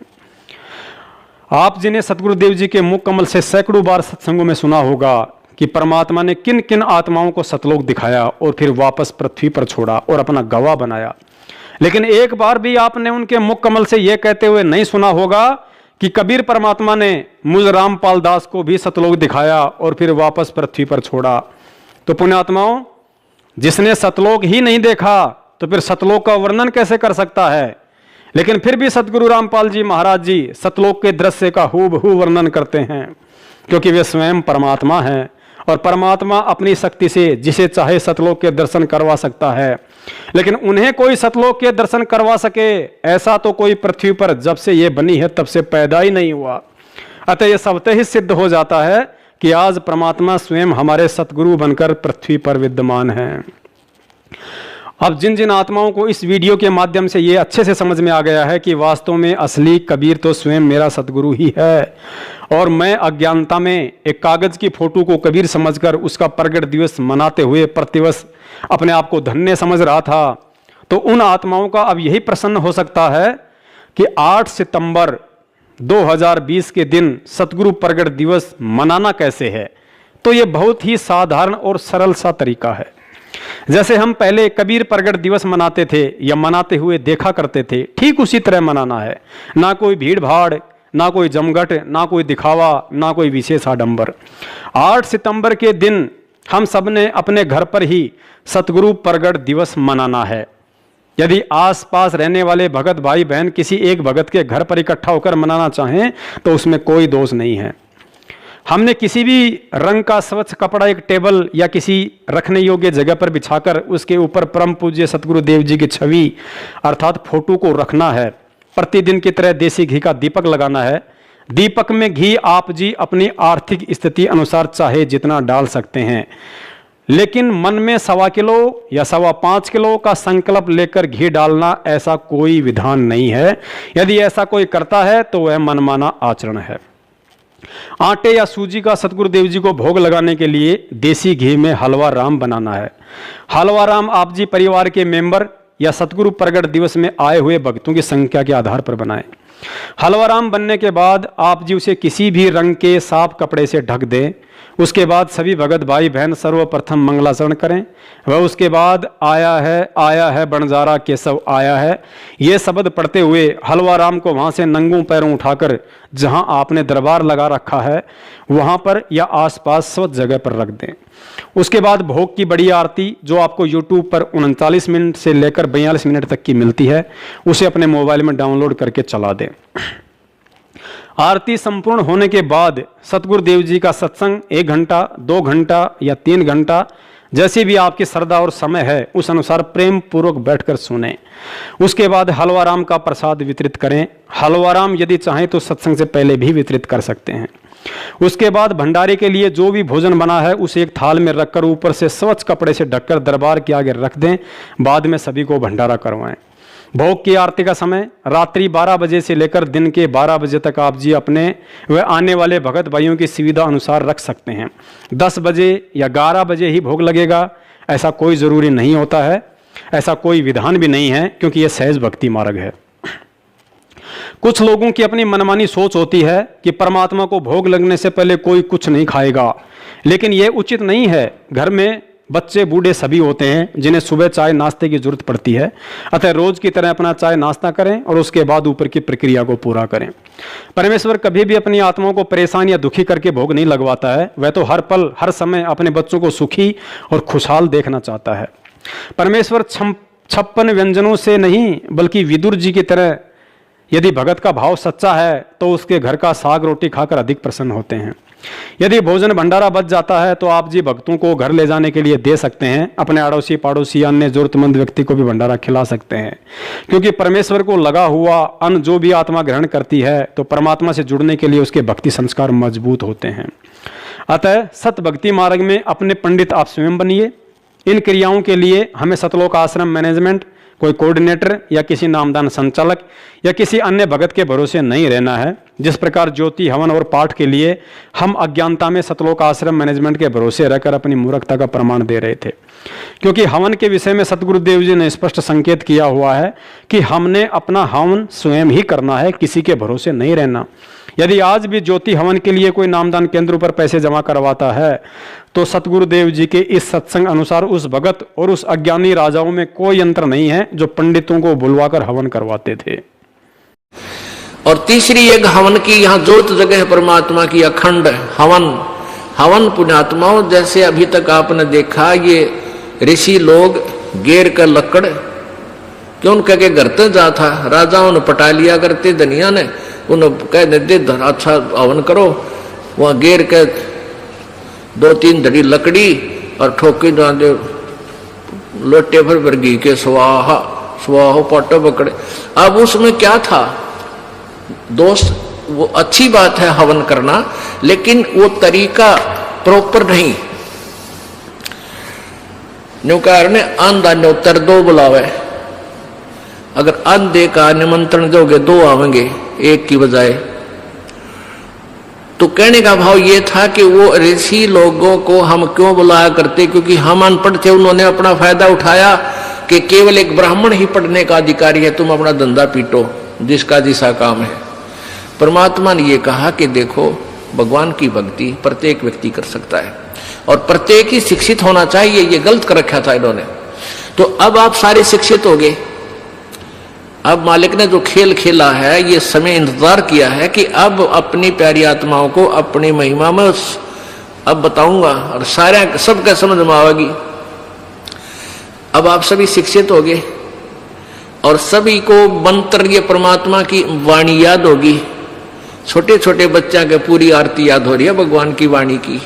आप जिन्हें सतगुरुदेव जी के मुख कमल से सैकड़ों बार सत्संगों में सुना होगा कि परमात्मा ने किन किन आत्माओं को सतलोक दिखाया और फिर वापस पृथ्वी पर छोड़ा और अपना गवाह बनाया, लेकिन एक बार भी आपने उनके मुख कमल से यह कहते हुए नहीं सुना होगा कि कबीर परमात्मा ने मुझ रामपाल दास को भी सतलोक दिखाया और फिर वापस पृथ्वी पर छोड़ा। तो पुण्यात्माओं, जिसने सतलोक ही नहीं देखा तो फिर सतलोक का वर्णन कैसे कर सकता है। लेकिन फिर भी सतगुरु रामपाल जी महाराज जी सतलोक के दृश्य का हूबहू वर्णन करते हैं, क्योंकि वे स्वयं परमात्मा हैं और परमात्मा अपनी शक्ति से जिसे चाहे सतलोक के दर्शन करवा सकता है। लेकिन उन्हें कोई सतलोक के दर्शन करवा सके ऐसा तो कोई पृथ्वी पर जब से ये बनी है तब से पैदा ही नहीं हुआ। अतः यह स्वतः ही सिद्ध हो जाता है कि आज परमात्मा स्वयं हमारे सतगुरु बनकर पृथ्वी पर विद्यमान हैं। अब जिन जिन आत्माओं को इस वीडियो के माध्यम से ये अच्छे से समझ में आ गया है कि वास्तव में असली कबीर तो स्वयं मेरा सतगुरु ही है और मैं अज्ञानता में एक कागज की फोटो को कबीर समझकर उसका प्रगट दिवस मनाते हुए प्रतिवर्ष अपने आप को धन्य समझ रहा था, तो उन आत्माओं का अब यही प्रसन्न हो सकता है कि 8 सितंबर 2020 के दिन सतगुरु प्रगट दिवस मनाना कैसे है। तो ये बहुत ही साधारण और सरल सा तरीका है। जैसे हम पहले कबीर प्रगट दिवस मनाते थे या मनाते हुए देखा करते थे, ठीक उसी तरह मनाना है। ना कोई भीड़ भाड़, ना कोई जमघट, ना कोई दिखावा, ना कोई विशेष आडंबर। 8 सितंबर के दिन हम सब ने अपने घर पर ही सतगुरु प्रगट दिवस मनाना है। यदि आसपास रहने वाले भगत भाई बहन किसी एक भगत के घर पर इकट्ठा होकर मनाना चाहें तो उसमें कोई दोष नहीं है। हमने किसी भी रंग का स्वच्छ कपड़ा एक टेबल या किसी रखने योग्य जगह पर बिछाकर उसके ऊपर परम पूज्य सतगुरुदेव जी की छवि अर्थात फोटो को रखना है। प्रतिदिन की तरह देसी घी का दीपक लगाना है। दीपक में घी आप जी अपनी आर्थिक स्थिति अनुसार चाहे जितना डाल सकते हैं, लेकिन मन में 1.25 किलो या 5.25 किलो का संकल्प लेकर घी डालना ऐसा कोई विधान नहीं है। यदि ऐसा कोई करता है तो वह मनमाना आचरण है। आटे या सूजी का सतगुरुदेव जी को भोग लगाने के लिए देसी घी में हलवा राम बनाना है। हलवा राम आप जी परिवार के मेंबर या सतगुरु प्रगट दिवस में आए हुए भक्तों की संख्या के आधार पर बनाएं। हलवा राम बनने के बाद आप जी उसे किसी भी रंग के साफ कपड़े से ढक दें। उसके बाद सभी भगत भाई बहन सर्वप्रथम मंगलाचरण करें। वह उसके बाद आया है बंजारा केशव आया है, ये शब्द पढ़ते हुए हलवा राम को वहाँ से नंगों पैरों उठाकर जहाँ आपने दरबार लगा रखा है वहाँ पर या आसपास स्वच्छ जगह पर रख दें। उसके बाद भोग की बड़ी आरती जो आपको YouTube पर 39 मिनट से लेकर 42 मिनट तक की मिलती है, उसे अपने मोबाइल में डाउनलोड करके चला दें। आरती संपूर्ण होने के बाद सतगुरुदेव जी का सत्संग 1 घंटा, 2 घंटा या 3 घंटा जैसी भी आपकी श्रद्धा और समय है उस अनुसार प्रेम पूर्वक बैठकर सुने। उसके बाद हलवा राम का प्रसाद वितरित करें। हलवा राम यदि चाहें तो सत्संग से पहले भी वितरित कर सकते हैं। उसके बाद भंडारे के लिए जो भी भोजन बना है उसे एक थाल में रखकर ऊपर से स्वच्छ कपड़े से ढककर दरबार के आगे रख दें। बाद में सभी को भंडारा करवाएं। भोग की आरती का समय रात्रि 12 बजे से लेकर दिन के 12 बजे तक आप जी अपने व आने वाले भगत भाइयों की सुविधा अनुसार रख सकते हैं। 10 बजे या 11 बजे ही भोग लगेगा ऐसा कोई ज़रूरी नहीं होता है, ऐसा कोई विधान भी नहीं है, क्योंकि यह सहज भक्ति मार्ग है। कुछ लोगों की अपनी मनमानी सोच होती है कि परमात्मा को भोग लगने से पहले कोई कुछ नहीं खाएगा, लेकिन यह उचित नहीं है। घर में बच्चे बूढ़े सभी होते हैं जिन्हें सुबह चाय नाश्ते की जरूरत पड़ती है। अतः रोज की तरह अपना चाय नाश्ता करें और उसके बाद ऊपर की प्रक्रिया को पूरा करें। परमेश्वर कभी भी अपनी आत्माओं को परेशान या दुखी करके भोग नहीं लगवाता है। वह तो हर पल हर समय अपने बच्चों को सुखी और खुशहाल देखना चाहता है। परमेश्वर 56 व्यंजनों से नहीं बल्कि विदुर जी की तरह यदि भगत का भाव सच्चा है तो उसके घर का साग रोटी खाकर अधिक प्रसन्न होते हैं। यदि भोजन भंडारा बच जाता है तो आप जी भक्तों को घर ले जाने के लिए दे सकते हैं। अपने अड़ोसी पड़ोसी अन्य जरूरतमंद व्यक्ति को भी भंडारा खिला सकते हैं, क्योंकि परमेश्वर को लगा हुआ अन्न जो भी आत्मा ग्रहण करती है तो परमात्मा से जुड़ने के लिए उसके भक्ति संस्कार मजबूत होते हैं। अतः सत भक्ति मार्ग में अपने पंडित आप स्वयं बनिए। इन क्रियाओं के लिए हमें सतलोक आश्रम मैनेजमेंट कोई कोऑर्डिनेटर या किसी नामदान संचालक या किसी अन्य भगत के भरोसे नहीं रहना है। जिस प्रकार ज्योति, हवन और पाठ के लिए हम अज्ञानता में सतलोक आश्रम मैनेजमेंट के भरोसे रहकर अपनी मूर्खता का प्रमाण दे रहे थे, क्योंकि हवन के विषय में सतगुरुदेव जी ने स्पष्ट संकेत किया हुआ है कि हमने अपना हवन स्वयं ही करना है, किसी के भरोसे नहीं रहना। यदि आज भी ज्योति हवन के लिए कोई नामदान केंद्रों पर पैसे जमा करवाता है तो सतगुरुदेव जी के इस सत्संग अनुसार उस भगत और उस अज्ञानी राजाओं में कोई यंत्र नहीं है जो पंडितों को बुलवाकर हवन करवाते थे। और तीसरी एक हवन की यहाँ जोत जगह है परमात्मा की, अखंड हवन। हवन पुण्यात्माओं, जैसे अभी तक आपने देखा ये ऋषि लोग गेर कर लकड़ क्यों कह के घर तक जा था, राजाओं ने पटा लिया करते, धनिया ने उन्हें कह देते अच्छा हवन करो, वहां गेर के 2-3 धड़ी लकड़ी और ठोकी दे लोटे भर घी के स्वाहा स्वाहो पाटो पकड़े। अब उसमें क्या था दोस्त, वो अच्छी बात है हवन करना, लेकिन वो तरीका प्रॉपर नहीं। न्यूकार ने आंधा न्योतर 2 बुलावे, अगर अंधे का निमंत्रण दोगे 2 आवेंगे एक की बजाय। तो कहने का भाव ये था कि वो ऋषि लोगों को हम क्यों बुलाया करते, क्योंकि हम अनपढ़ थे, उन्होंने अपना फायदा उठाया कि केवल एक ब्राह्मण ही पढ़ने का अधिकारी है, तुम अपना धंधा पीटो, जिसका जिसा काम है। परमात्मा ने ये कहा कि देखो भगवान की भक्ति प्रत्येक व्यक्ति कर सकता है और प्रत्येक ही शिक्षित होना चाहिए, ये गलत कर रखा था इन्होंने। तो अब आप सारे शिक्षित हो गए। अब मालिक ने जो खेल खेला है, ये समय इंतजार किया है कि अब अपनी प्यारी आत्माओं को अपनी महिमा में अब बताऊंगा और सारे सबका समझ में आवेगी। अब आप सभी शिक्षित हो गए और सभी को मंत्र ये परमात्मा की वाणी याद होगी। छोटे छोटे बच्चा के पूरी आरती याद हो रही है भगवान की वाणी की।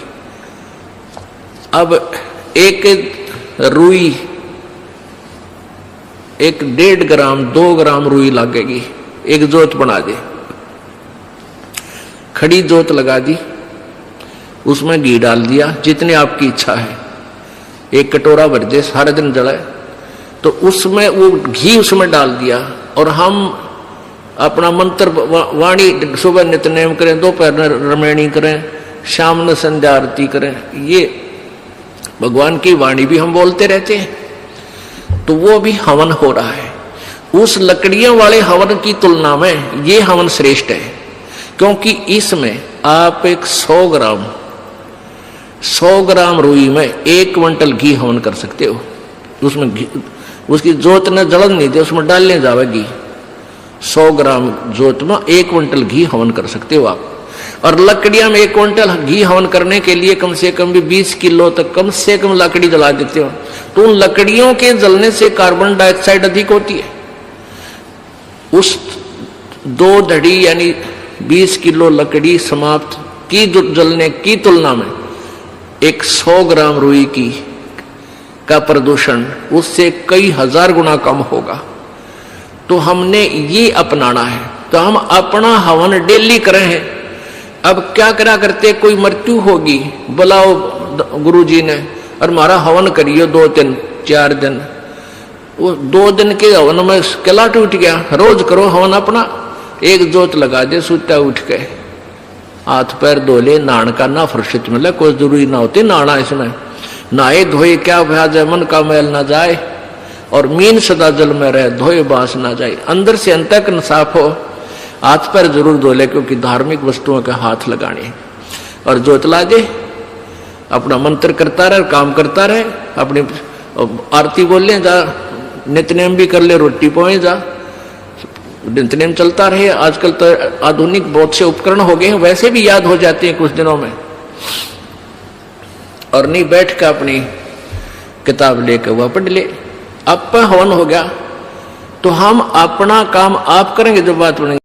अब एक रुई, एक 1.5 ग्राम 2 ग्राम रुई लगेगी, एक जोत बना दे, खड़ी जोत लगा दी, उसमें घी डाल दिया जितने आपकी इच्छा है, एक कटोरा भर दे, सारे दिन जलाए। तो उसमें वो घी उसमें डाल दिया और हम अपना मंत्र वाणी सुबह नित्यनेम करें, दोपहर रमैणी करें, शाम में संध्या आरती करें, ये भगवान की वाणी भी हम बोलते रहते हैं। तो वो भी हवन हो रहा है। उस लकड़ियों वाले हवन की तुलना में ये हवन श्रेष्ठ है, क्योंकि इसमें आप एक 100 ग्राम रुई में 1 क्विंटल घी हवन कर सकते हो। उसमें घी, उसकी जोत ने जलन नहीं दे, उसमें डालने जावेगी। 100 ग्राम जोत में 1 क्विंटल घी हवन कर सकते हो आप। और लकड़ियां में 1 क्विंटल घी हवन करने के लिए कम से कम भी 20 किलो तक कम से कम लकड़ी जला देते हो। तो उन लकड़ियों के जलने से कार्बन डाइऑक्साइड अधिक होती है। उस 2 धड़ी यानी 20 किलो लकड़ी समाप्त की जलने की तुलना में एक 100 ग्राम रुई की का प्रदूषण उससे कई हजार गुना कम होगा। तो हमने ये अपनाना है। तो हम अपना हवन डेली करें हैं। अब क्या करा करते, कोई मृत्यु होगी, बुलाओ गुरुजी ने और हमारा हवन करियो 2 दिन 4 दिन। वो 2 दिन के हवन में किला टूट गया। रोज करो हवन अपना, एक जोत लगा दे, सुता उठ के हाथ पैर धो ले, नहान का ना फुर्सत मिले, कोई जरूरी ना होती नहाना। इसमें नहाए धोए क्या भ्याज है, मन का मैल ना जाए और मीन सदा जल में रहे, धोए बास ना जाए। अंदर से अंत तक साफ हो, हाथ पैर जरूर धो ले, क्योंकि धार्मिक वस्तुओं के हाथ लगाने। और जोत ला दे, अपना मंत्र करता रहे, काम करता रहे, अपनी आरती बोल ले, जा नित्यनेम भी कर ले, रोटी पोए जा, नित्यनेम चलता रहे। आजकल तो आधुनिक बहुत से उपकरण हो गए हैं, वैसे भी याद हो जाते हैं कुछ दिनों में। और नहीं बैठ कर अपनी किताब लेकर वह पढ़ ले। अब हवन हो गया तो हम अपना काम आप करेंगे, जो बात बनेगी।